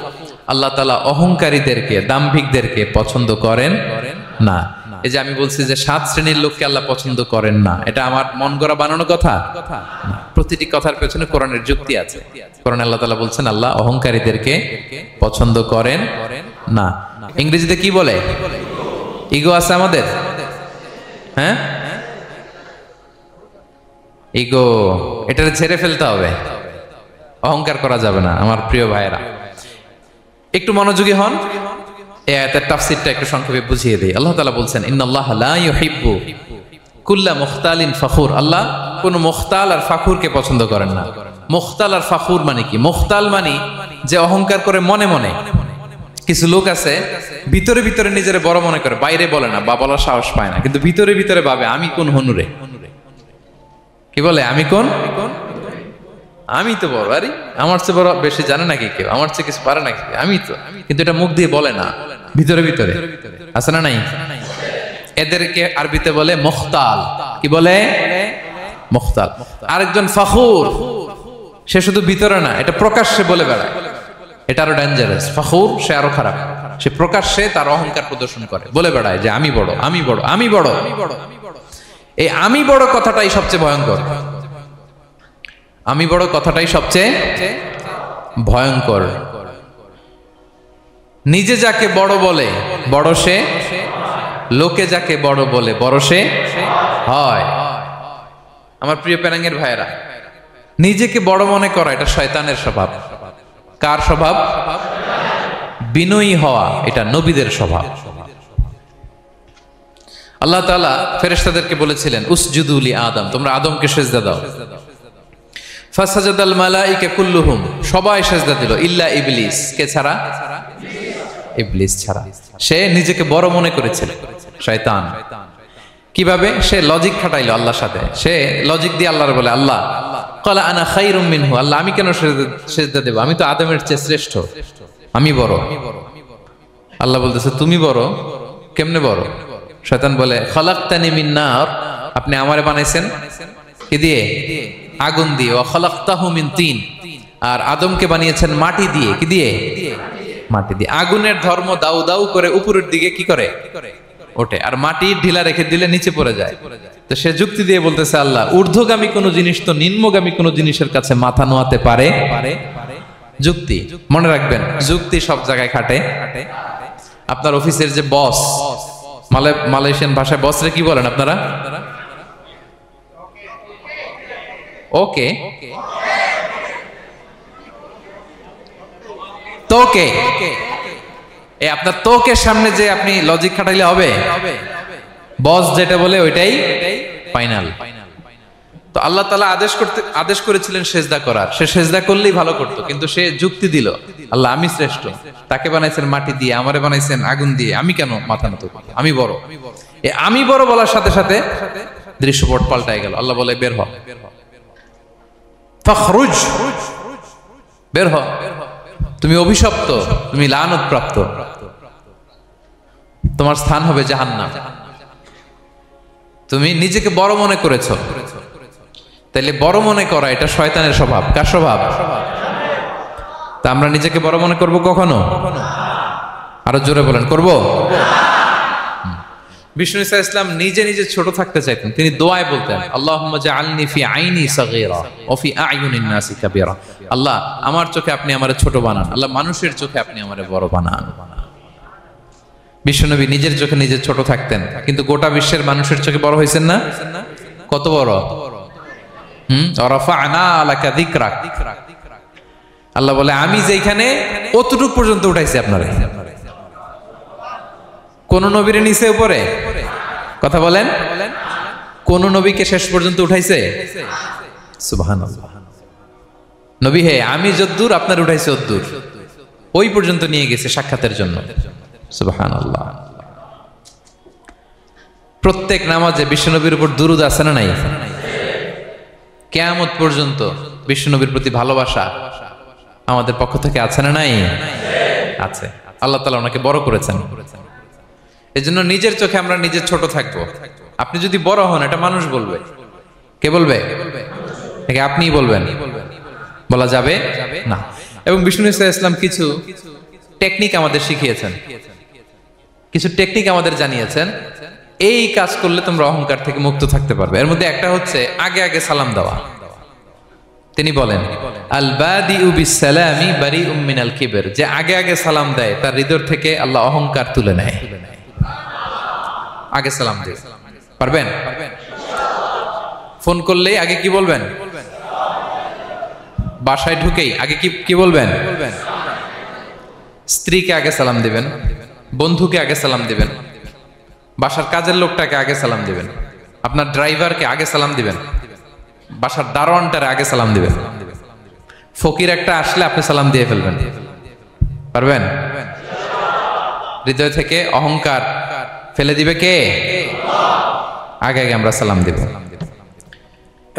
আল্লাহ তাআলা অহংকারীদেরকে, দাম্ভিকদেরকে পছন্দ করেন না। এই যে আমি বলছি যে 7 শ্রেণীর লোককে আল্লাহ পছন্দ করেন না, এটা আমার মন গড়া বানানো কথা না। প্রতিটি কথার পেছনে কোরআনের যুক্তি আছে। কোরআনে আল্লাহ তাআলা বলছেন আল্লাহ অহংকারীদেরকে পছন্দ করেন না। ইংরেজিতে কি বলে? ইগো আছে আমাদের, হ্যাঁ ইগো, এটা ছেড়ে ফেলতে হবে, অহংকার করা যাবে না। আমার প্রিয় ভাইয়েরা একটু মনোযোগী হন, এই আয়াতের তাফসীরটা একটু সংক্ষেপে বুঝিয়ে দেই। আল্লাহ তাআলা বলছেন ইন্নাল্লাহা লা ইউহিব্বু কুল্লা মুখতালিন ফখুর, আল্লাহ কোন মুখতাল আর ফাখুরকে পছন্দ করেন না। মুখতাল আর ফাখুর মানে কি? মুখতাল মানে যে অহংকার করে মনে মনে। কিছু লোক আছে ভিতরে ভিতরে নিজের বড় মনে করে, বাইরে বলে না বা বলার সাহস পায় না, কিন্তু ভিতরে ভিতরে ভাবে আমি কোন হনুরে, কি বলে আমি কোন, আমি তো বড়, আরে আমার চেয়ে বড় বেশি জানে নাকি কেউ, আমার চেয়ে কিছু পারে নাকি, আমি তো, কিন্তু এটা মুখ দিয়ে বলে না, ভিতরে ভিতরে আছে না নাই? এদেরকে আরবিতে বলে মুখতাল। কি বলে? মুখতাল। আরেকজন ফখুর, সে শুধু ভিতরে না, এটা প্রকাশ্যে বলে বেড়ায়, এটা আরো ডেঞ্জারাস। ফখুর সে আরো খারাপ, সে প্রকাশ্যে তার অহংকার প্রদর্শন করে, বলে বেড়ায় যে আমি বড়, আমি বড়, আমি বড়। এই আমি বড় কথাটাই সবচেয়ে ভয়ঙ্কর। আমি বড় কথাটাই সবচেয়ে ভয়ঙ্কর। নিজে যাকে বড় বলে বড় সে, লোকে যাকে বড় বলে বড় সে হয়। আমার প্রিয় পেনাঙ্গের ভাইয়েরা, নিজেকে বড় মনে করা এটা শয়তানের স্বভাব। কার স্বভাব? বিনয়ী হওয়া এটা নবীদের স্বভাব। আল্লাহ তাআলা ফেরেশতাদেরকে বলেছিলেন উসজুদু লি আদম, তোমরা আদমকে সিজদা দাও। ফাসাজাদাল মালাইকা কুল্লুহুম, সবাই সিজদা দিল ইল্লা ইবলিস, কে ছাড়া? ইবলিস ছাড়া। সে নিজেকে বড় মনে করেছিল, শয়তান। কিভাবে? সে লজিক খাটাইলো আল্লাহর সাথে। সে লজিক দিয়ে আল্লাহর বলে আল্লাহ ক্বালা আনা খায়রুম মিনহু, আল্লাহ আমি কেন সিজদা দেব, আমি তো আদমের চেয়ে শ্রেষ্ঠ, আমি বড়। আল্লাহ বলতেছে তুমি বড়, কেমনে বড়? শয়তান বলে খালাকতানি মিন নার, আপনি আমারে বানাইছেন কি দিয়ে? আগুন দিয়ে। ওয়া খালাকতাহু মিন তিন, আর আদমকে বানিয়েছেন মাটি দিয়ে। কি দিয়ে? মাটি দিয়ে। আগুনের ধর্ম দাউ দাউ করে উপরের দিকে কি করে? ওঠে, আর মাটি ঢিলা রেখে দিলে নিচে পড়ে যায়। তো সে যুক্তি দিয়ে বলতেছে আল্লাহ ঊর্ধ্বগামী কোন জিনিস তো নিম্নগামী কোন জিনিসের কাছে মাথা নোয়াতে পারে? যুক্তি, মনে রাখবেন যুক্তি সব জায়গায় খাটে। আপনার অফিসের যে বস, মালয়েশিয়ান ভাষায় বসরে কি বলেন আপনারা? ওকে, তোকে। এই আপনার তোকের সামনে যে আপনি লজিক খাটাইলে হবে? বস যেটা বলে ওইটাই ফাইনাল। তো আল্লাহ তাআলা আদেশ করেছিলেন সেজদা করার, সে সেজদা করলেই ভালো করতো, কিন্তু সে যুক্তি দিল আল্লাহ আমি শ্রেষ্ঠ, তাকে বানাইছেন মাটি দিয়ে, আমারে বানাইছেন আগুন দিয়ে, আমি কেন মাথা নত করব, আমি বড়। এই আমি বড় বলার সাথে সাথে দৃশ্যপট পাল্টাই গেল। আল্লাহ বলে বের হ, ফখরুজ, বের হ, তুমি অভিশপ্ত, তুমি লানত প্রাপ্ত, তোমার স্থান হবে জাহান্নাম। তুমি নিজেকে বড় মনে করেছো, তাইলে বড় মনে করা এটা শয়তানের স্বভাব। কার স্বভাব? তা আমরা নিজেকে বড় মনে করব কখনো? আরো জোরে বলেন, করব? বিষ্ণু ঈসা ইসলাম নিজে নিজে ছোট থাকতে চাইতেন, তিনি দোয়ায় বলতেন আল্লাহুম্মা জাআলনি ফি আইনি সাগীরা ওয়া ফি আ'য়ুনিন নাসি কাবীরা। আল্লাহ আমার চোখে আপনি আমারে ছোট বানান, আল্লাহ মানুষের চোখে আপনি আমারে বড় বানান। বিশ্বনবী নিজের চোখে নিজে ছোট থাকতেন, কিন্তু গোটা বিশ্বের মানুষের চোখে বড় হয়েছেন না? কত বড়? রাফা'না লাকা যিকরাক। আল্লাহ বলে আমি যেখানে অতটুক পর্যন্ত উঠাইছি আপনারে। কোন নবীর নিচে উপরে? কথা বলেন, কোন নবীকে শেষ পর্যন্ত উঠাইছে? সুবহানাল্লাহ। নবী হে আমি যদ্দূর আপনার উঠাইছে অদ্দূর, ওই পর্যন্ত নিয়ে গেছে সাক্ষাতের জন্য। সুবহানাল্লাহ। প্রত্যেক নামাজে বিশ্বনবীর উপর দুরূদ আছে না নাই? কিয়ামত পর্যন্ত বিশ্বনবীর প্রতি ভালোবাসা আমাদের পক্ষ থেকে আছে না নাই? আছে। আল্লাহ তাআলা ওনাকে বড় করেছেন। এজন্য নিজের চোখে আমরা নিজে ছোট থাকবো। আপনি যদি বড় হন এটা মানুষ বলবে। কে বলবে? নাকি আপনিই বলবেন? বলা যাবে না। এবং বিষ্ণু ঈসা ইসলাম কিছু টেকনিক আমাদের শিখিয়েছেন, কিছু টেকনিক আমাদের জানিয়েছেন, এই কাজ করলে তোমরা অহংকার থেকে মুক্ত থাকতে পারবে। এর মধ্যে একটা হচ্ছে আগে আগে সালাম দেওয়া। তিনি বলেন আল বাদিউ বিসসালামি বারিউম মিনাল কিবর, যে আগে আগে সালাম দেয় তার হৃদয় থেকে আল্লাহ অহংকার তুলে নেয়। আগে সালাম দিয়ে পারবেন? ফোন করলেই আগে কি বলবেন? বাসায় ঢুকেই আগে কি বলবেন? স্ত্রীকে আগে সালাম দিবেন, বন্ধুকে আগে সালাম দিবেন, বাসার কাজের লোকটাকে আগে সালাম দিবেন, আপনার ড্রাইভারকে আগে সালাম দিবেন, বাসার দারোয়ানটারে আগে সালাম দিবেন। ফকির একটা আসলে আপনি সালাম দিয়ে ফেলবেন। পারবেন? হৃদয় থেকে অহংকার ফেলে দিবে কে? আগে আগে আমরা সালাম দিব।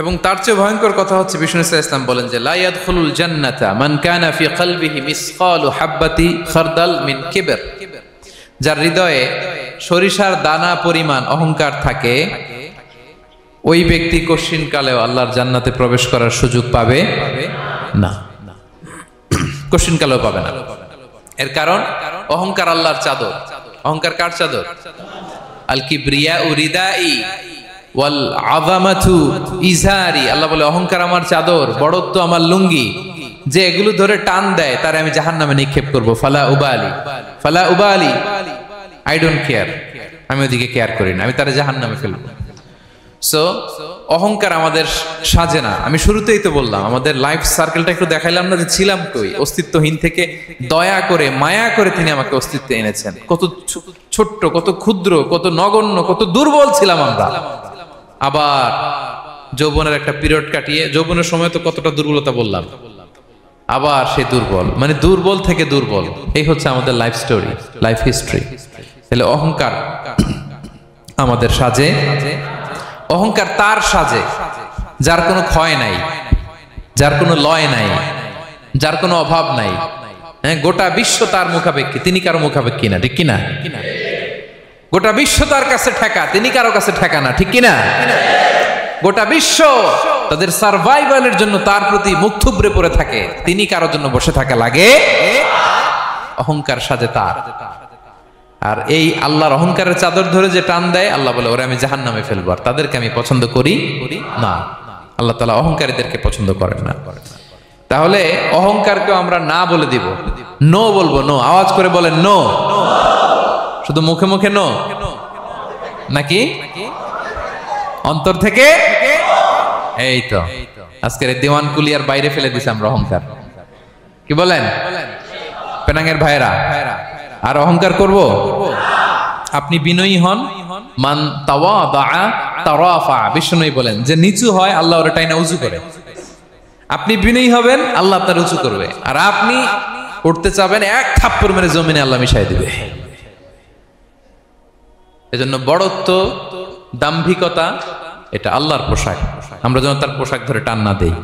এবং তার চেয়ে ভয়ঙ্কর কথা হচ্ছে বিষ্ণু ঈসা ইসলাম বলেন যে লা ইয়াদখুলুল জান্নাতা মান কানা ফি কলবিহি মিসকালু হাববাতি খারদাল মিন কিবর, যার হৃদয়ে সরিষার দানা পরিমাণ অহংকার থাকে ওই ব্যক্তি কশিনকালেও আল্লাহর জান্নাতে প্রবেশ করার সুযোগ পাবে না। কশিনকালেও পাবে না। এর কারণ অহংকার আল্লাহর চাদর। অহংকার কার চাদর? আল কিবরিয়া রিদাই ওয়াল আযামাতু ইজারি। আল্লাহ বলে অহংকার আমার চাদর, বড়ত্ব আমার লুঙ্গি। যে এগুলো ধরে টান দেয় তারে আমি জাহান্নামে নিক্ষেপ করব। ফালা উবালি, ফালা উবালি, আই ডোন্ট কেয়ার, আমি ওদিকে কেয়ার করি না, আমি তারে জাহান্নামে ফেলবো। সো অহংকার আমাদের সাজে না। আমি শুরুতেই তো বললাম আমাদের লাইফ সার্কেলটা একটু দেখাইলাম না যে ছিলাম কই, অস্তিত্বহীন থেকে দয়া করে মায়া করে তিনি আমাকে অস্তিত্বে এনেছেন। কত ছোট্ট, কত ক্ষুদ্র, কত নগণ্য, কত দুর্বল ছিলাম আমরা। আবার যৌবনের একটা পিরিয়ড কাটিয়ে, যৌবনের সময় তো কতটা দুর্বলতা বললাম, আবার সে দুর্বল, মানে দুর্বল থেকে দুর্বল। এই হচ্ছে আমাদের লাইফ স্টোরি, লাইফ হিস্ট্রি। তাহলে অহংকার আমাদের সাজে। অহংকার তার সাজে যার কোনো ক্ষয় নাই, যার কোনো লয় নাই, যার কোনো অভাব নাই। হ্যাঁ, গোটা বিশ্ব তার মুখাপেক্ষী, তিনি কারো মুখাপেক্ষী না, ঠিক কিনা? গোটা বিশ্ব তার কাছে ঠেকা, তিনি কারো কাছে ঠেকা না, ঠিক কিনা? গোটা বিশ্ব তাদের সার্ভাইভালের জন্য তার প্রতি মুখ থুবড়ে পড়ে থাকে, তিনি কারোর জন্য বসে থাকা লাগে। অহংকার সাজে তার। আর এই আল্লাহর অহংকারের চাদর ধরে যে টান দেয়, আল্লাহ বলে ওরা আমি জাহান্নামে ফেলবো, আর তাদেরকে আমি পছন্দ করি না। আল্লাহ তাআলা অহংকারীদেরকে পছন্দ করেন না। তাহলে অহংকারকে আমরা না বলে দিব, নো বলবো, নো। আওয়াজ করে বলেন নো। শুধু মুখে মুখে নো নাকি অন্তর থেকে? এই তো আজকের দিওয়ান কুলিয়ার বাইরে ফেলে দিছি আমরা অহংকার। কি বলেন পেনাঙ্গের ভাইরা? আর অহংকার করব? আপনি বিনয়ী হন। মান তাওয়াদা তারাফা, বিষ্ণুই বলেন যে নিচু হয় আল্লাহ ওরে টাইনা উঁচু করে। আপনি বিনয়ী হবেন, আল্লাহ আপনার উঁচু করবে। আর আপনি উঠতে চাবেন, এক থাপ্পড় মেরে জমিনে আল্লাহ মিশাই দিবে। এজন্য বড়ত্ব, দাম্ভিকতা এটা আল্লাহর পোশাক, আমরা যেন তার পোশাক ধরে টান না দেই।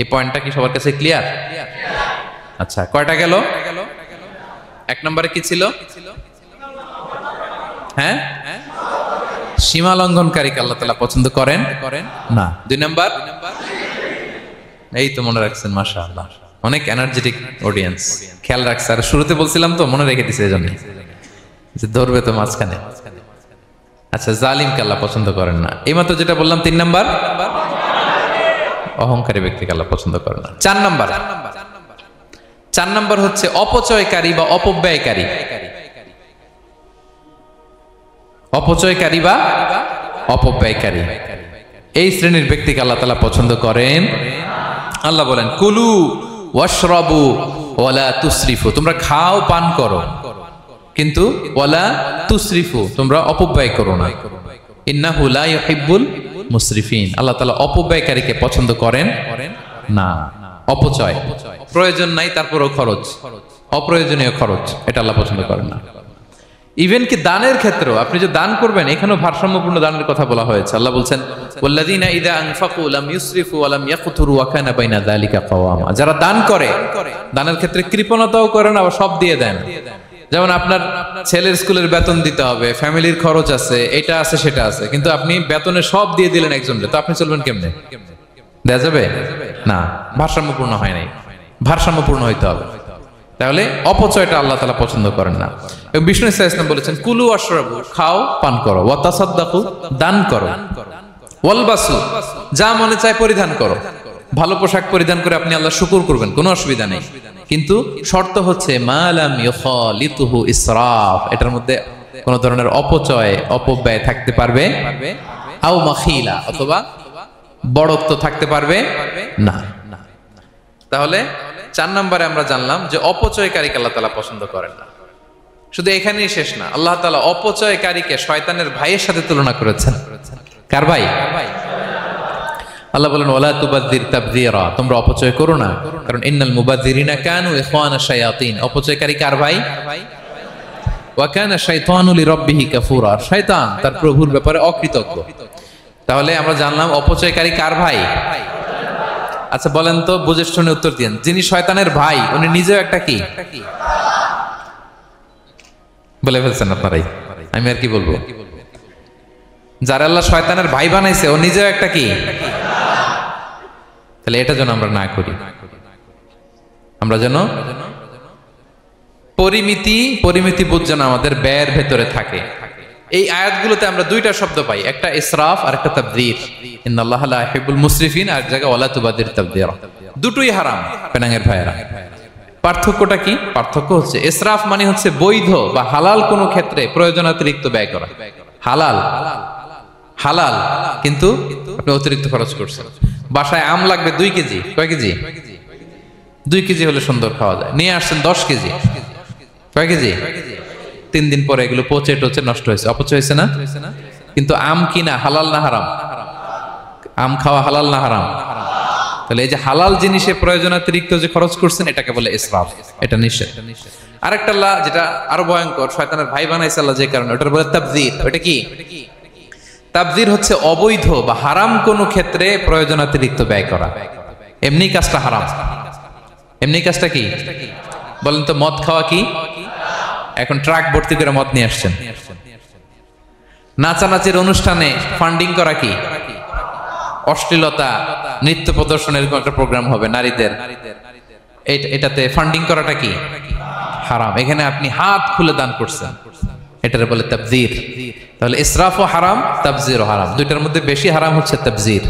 এই পয়েন্টটা কি সবার কাছে ক্লিয়ার? আচ্ছা, কয়টা গেল? এক নম্বরে কি ছিল? হ্যাঁ, সীমা লঙ্ঘনকারীকে আল্লাহ তাআলা পছন্দ করেন না। দুই নাম্বার, এই তো মনে রাখছেন, মাশাআল্লাহ, অনেক এনার্জেটিক অডিয়েন্স, খেয়াল রাখছে। আর শুরুতে বলছিলাম তো, মনে রেখে দিছে, এজন্য যে ধরবে তো মাঝখানে। আচ্ছা, জালিমকে আল্লাহ পছন্দ করেন না। এইমাত্র যেটা বললাম 3 নাম্বার, অহংকারী ব্যক্তিকে আল্লাহ পছন্দ করেন না। 4 নাম্বার হচ্ছে অপচয়কারী বা অপব্যয়কারী। অপচয়কারী বা অপব্যয়কারী, এই শ্রেণীর ব্যক্তিকে আল্লাহ তাআলা পছন্দ করেন। আল্লাহ বলেন কুলু ওয়াশরাবু ওয়ালা তুসরিফু, তোমরা খাও পান করো কিন্তু ওয়ালা তুসরিফু, তোমরা অপব্যয় করো না। ইন্নাহু লা ইউহিব্বুল মুসরিফিন, আল্লাহ তাআলা অপব্যয়কারীকে পছন্দ করেন না। অপচয়, প্রয়োজন নাই তারপরেও খরচ, অপ্রয়োজনীয় খরচ, এটা আল্লাহ পছন্দ করেন না। ইভেন কি দানের ক্ষেত্রেও আপনি যে দান করবেন, এখানেও ভারসাম্যপূর্ণ দানের কথা বলা হয়েছে। আল্লাহ বলছেন ওয়াল্লাযীনা ইযা আনফাকু লাম ইউসরিফু ওয়া লাম ইয়াকতুরু ওয়া কানা বাইনা যালিকা কাওয়ামা, যারা দান করে, দানের ক্ষেত্রে কৃপণতাও করে না, আবার সব দিয়ে দেন। যেমন আপনার ছেলের স্কুলের বেতন দিতে হবে, ফ্যামিলির খরচ আছে, এটা আছে সেটা আছে, কিন্তু আপনি বেতনে সব দিয়ে দিলেন একজনকে, তো আপনি চলবেন কেমনে? দেয়া যাবে না, ভারসাম্যপূর্ণ হয় নাই, ভারসাম্যপূর্ণ হইতে হবে। তাহলে অপচয়টা আল্লাহ তাআলা পছন্দ করেন না। এবং বিষ্ণু সাল্লাল্লাহু আলাইহি ওয়াসাল্লাম বলেছেন কুলু ওয়াশরাবু, খাও পান করো, ওয়া তাসাদদাকু, দান করো, ওয়ালবাসু, যা মনে চায় পরিধান করো। ভালো পোশাক পরিধান করে আপনি আল্লাহর শুকর করবেন, কোনো অসুবিধা নেই, কিন্তু শর্ত হচ্ছে মা লাম ইউখালিতুহু ইসরাফ, এটার মধ্যে কোনো ধরনের অপচয় অপব্যয় থাকতে পারবে, আও মাখিলা, অথবা বড়ত্ব থাকতে পারবে না। তাহলে 4 নম্বরে আমরা জানলাম যে অপচয়কারীকে আল্লাহ তাআলা পছন্দ করেন না। শুধু এখানেই শেষ না, আল্লাহ তাআলা অপচয়কারীকে শয়তানের ভাইয়ের সাথে তুলনা করেছেন। কার ভাই? আল্লাহ বলেন ওয়ালা তুবাযযির তাবযীরা, তোমরা অপচয় করো না, কারণ ইন্নাল মুবাযযিরিনা কানু ইখওয়ানা শায়াতিন, অপচয়কারী কার ভাই? ওয়া কানা শাইতানু লিরাব্বিহি কাফুরা, শয়তান তার প্রভুর ব্যাপারে অকৃতজ্ঞ। তাহলে আমরা জানলাম অপচয়কারী কার ভাই? আচ্ছা বলেন তো, বুঝে শুনে উত্তর দিন, যিনি শয়তানের ভাই উনি নিজেও একটা কি? বলে ফেলছেন আপনারাই, আমি আর কি বলবো। যারা আল্লাহ শয়তানের ভাই বানাইছে ও নিজেও একটা কি? তাহলে এটা যেন আমরা না করি, আমরা যেন পরিমিতি বোধ যেন আমাদের ব্যয়ের ভেতরে থাকে। এই আয়াতগুলোতে আমরা 2টা শব্দ পাই, একটা ইসরাফ আর একটা তাবযীর। ইন্নাল্লাহা লা ইউহিব্বুল মুসরিফিন, আর জায়গা ওয়ালা তুবাযযির তাবযীরা, দুটোই হারাম পেনাঙ্গের ভাইয়েরা। পার্থক্যটা কি? পার্থক্য হচ্ছে ইসরাফ মানে হচ্ছে বৈধ বা হালাল কোনো ক্ষেত্রে প্রয়োজনাতিরিক্ত ব্যয় করা, হালাল হালাল, কিন্তু আপনি অতিরিক্ত খরচ করছেন। বাসায় আম লাগবে 2 কেজি, কয় কেজি? 2 কেজি হলে সুন্দর খাওয়া যায়, নিয়ে আসছেন 10 কেজি, কয় কেজি? 3 দিন পরে এগুলো পচে টচে নষ্ট হয়েছে, অপচয় হয়েছে না? কিন্তু আম কিনা হালাল না হারাম? আম খাওয়া হালাল না হারাম? তাহলে এই যে হালাল জিনিসে প্রয়োজনাতিরিক্ত যে খরচ করছেন, এটাকে বলে ইসরাফ, এটা নিষেধ। আরেকটা আল্লাহ যেটা আরো ভয়ঙ্কর, শয়তানের ভাই বানাইছে আল্লাহ যে কারণে, ওটার বলে তাবযীর। ওটা কি? তাবযীর হচ্ছে অবৈধ বা হারাম কোনো ক্ষেত্রে প্রয়োজনাতিরিক্ত ব্যয় করা। এমনি কাজটা হারাম, এমনি কাজটা কি? বলেন তো, মদ খাওয়া কি? এখন ট্রাক ভর্তি করে মদ নিয়ে আসছেন। নাচানাচির অনুষ্ঠানে ফান্ডিং করা কি? অশ্লীলতা, নৃত্য প্রদর্শনের একটা প্রোগ্রাম হবে নারীদের, এটাতে ফান্ডিং করাটা কি? হারাম। এখানে আপনি হাত খুলে দান করছেন, এটারে বলে তাবযীর। তাহলে ইসরাফও হারাম, তাবযীরও হারাম। 2টার মধ্যে বেশি হারাম হচ্ছে তাবযীর,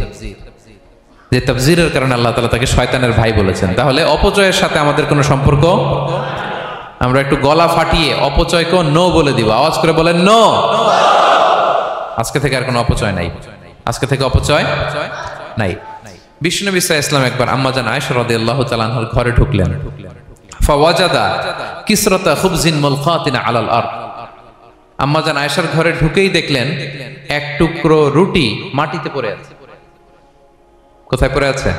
যে তাবযীরের কারণে আল্লাহ তাআলা তাকে শয়তানের ভাই বলেছেন। তাহলে অপচয়ের সাথে আমাদের কোনো সম্পর্ক, আমরা একটু গলা ফাটিয়ে অপচয়কে নো বলে দিব, আওয়াজ করে বলেন নো। আজকে থেকে আর কোনো অপচয় নাই, আজকে থেকে অপচয় নাই। বিশ্বনবী সাল্লাল্লাহু আলাইহি ওয়াসাল্লাম একবার আম্মাজান আয়েশা রাদিয়াল্লাহু তাআলা আনহার ঘরে ঢুকলেন। ফাওয়াজাদা কিসরাতা খুবজিন মুলকাতিন আলাল আরদ, আম্মাজান আয়েশার ঘরে ঢুকেই দেখলেন এক টুকরো রুটি মাটিতে পড়ে আছে। কোথায় পড়ে আছে?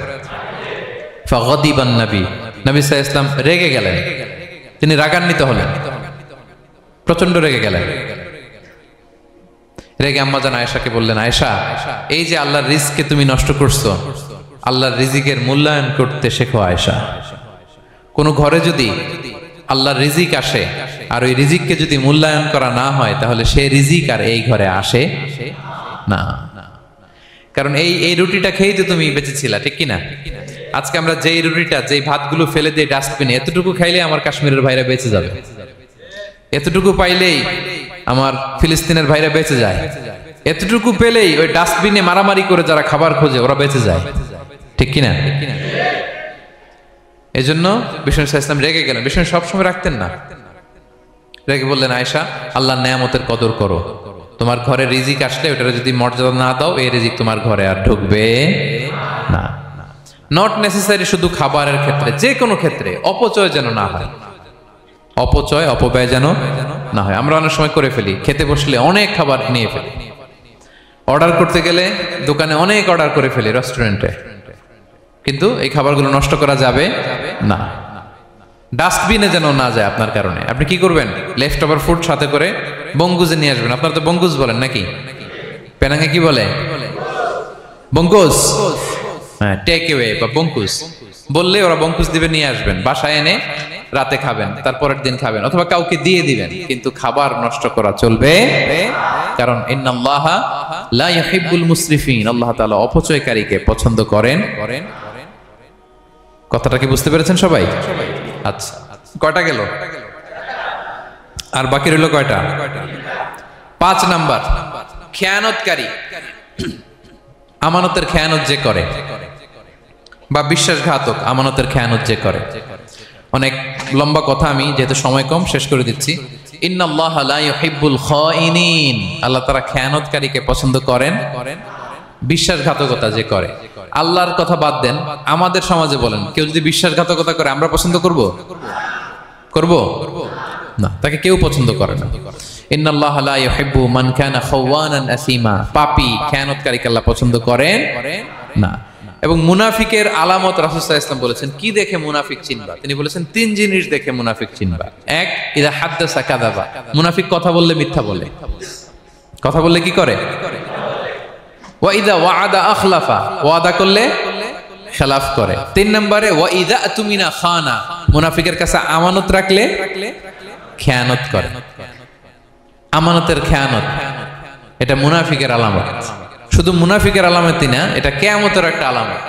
ফাগাদিবান নবী, নবী সাল্লাল্লাহু আলাইহি ওয়াসাল্লাম রেগে গেলেন, তিনি রাগান্বিত হলেন, প্রচন্ড রেগে গেলেন। রেগে আম্মাজান আয়েশাকে বললেন, আয়েশা, এই যে আল্লাহর রিজকে তুমি নষ্ট করছো, আল্লাহর রিজিকের মূল্যায়ন করতে শেখো আয়েশা। কোন ঘরে যদি আল্লাহর রিজিক আসে আর ওই রিজিককে যদি মূল্যায়ন করা না হয়, তাহলে সেই রিজিক আর এই ঘরে আসে না। কারণ এই রুটিটা খেয়েই তো তুমি বেঁচেছিলা, ঠিক কিনা? আজকে আমরা যেই রুটিটা, যেই ভাতগুলো ফেলে দিয়ে ডাস্টবিনে, এতটুকু খাইলে আমার কাশ্মীরের ভাইরা বেঁচে যাবে, এতটুকু পাইলেই আমার ফিলিস্তিনের ভাইরা বেঁচে যায়। এতটুকু পেলেই ওই ডাস্টবিনে মারামারি করে যারা খাবার খোঁজে ওরা বেঁচে যায়, ঠিক কিনা? এই জন্য বিষ্ণু ইসলাম রেগে গেলেন। বিষ্ণু সবসময় রাখতেন না, রেগে বললেন, আয়েশা, আল্লাহর নেয়ামতের কদর করো, তোমার ঘরে রিজিক আসলে ওটার যদি মর্যাদা না দাও এই রিজিক তোমার ঘরে আর ঢুকবে না। নট নেসেসারি শুধু খাবারের ক্ষেত্রে, যে কোনো ক্ষেত্রে অপচয় যেন না হয়, অপচয় অপব্যয় যেন না হয়। আমরা অনেক সময় করে ফেলি, খেতে বসলে অনেক খাবার নিয়ে ফেলি, অর্ডার করতে গেলে দোকানে অনেক অর্ডার করে ফেলি, রেস্টুরেন্টে, কিন্তু এই খাবারগুলো নষ্ট করা যাবে না। ডাস্টবিনে যেন না যায় আপনার কারণে। আপনি কি করবেন? লেফট ওভার ফুড সাথে করে বঙ্গুজে নিয়ে আসবেন। আপনারা তো বঙ্গুজ বলেন নাকি? পেনাঙ্গে কি বলে? বঙ্কুজ। হ্যাঁ, টেক অ্যাওয়ে বা বঙ্কুজ বললে ওরা বঙ্কুজ দিবে, নিয়ে আসবেন, বাসায় এনে রাতে খাবেন, তারপরের দিন খাবেন, অথবা কাউকে দিয়ে দিবেন, কিন্তু খাবার নষ্ট করা চলবে, কারণ ইন্নাল্লাহা লা ইউহিব্বুল মুসরিফিন, আল্লাহ তাআলা অপচয়কারীকে পছন্দ করেন। কথাটা কি বুঝতে পেরেছেন সবাই? আচ্ছা, কয়টা গেল? আর বাকি রইল কয়টা? 5 নাম্বার, খেয়ানতকারী। আমানতের খেয়ানত যে করে, বা বিশ্বাসঘাতক, আমানতের খেয়ানত যে করে। অনেক লম্বা কথা, আমি যেহেতু সময় কম শেষ করে দিচ্ছি। ইন্নাল্লাহা লা ইউহিব্বুল খাইনিন, আল্লাহ তাআলা খেয়ানতকারীকে পছন্দ করেন। বিশ্বাসঘাতকতা যে করে, আল্লাহর কথা বাদ দেন, আমাদের সমাজে বলেন, কেউ যদি বিশ্বাসঘাতকতা করে আমরা পছন্দ করব? করব না, তাকে কেউ পছন্দ করে না। ইন্নাল্লাহা লা ইউহিব্বু মান কানা খাওয়ানান আসিমা, পাপী খেয়ানতকারীকে আল্লাহ পছন্দ করেন না। এবং মুনাফিকের আলামত রাসূল সাল্লাল্লাহু আলাইহি ওয়াসাল্লাম বলেছেন, কি দেখে মুনাফিক চিনবা? তিনি বলেছেন 3 জিনিস দেখে মুনাফিক চিনবা। 1, ইযা হাদাসা কাযাবা, মুনাফিক কথা বললে মিথ্যা বলে। কথা বললে কি করে? ওয়া ইযা ওয়াআদা আখলাফা, ওয়াদা করলে খেলাফ করে। 3 নম্বরে ওয়া ইযা আতুমিনা খানা, মুনাফিকের কাছে আমানত রাখলে খেয়ানত করে। আমানতের খেয়ানত, এটা মুনাফিকের আলামত। শুধু মুনাফিকের আলামতই না, এটা কিয়ামতের একটা আলামত।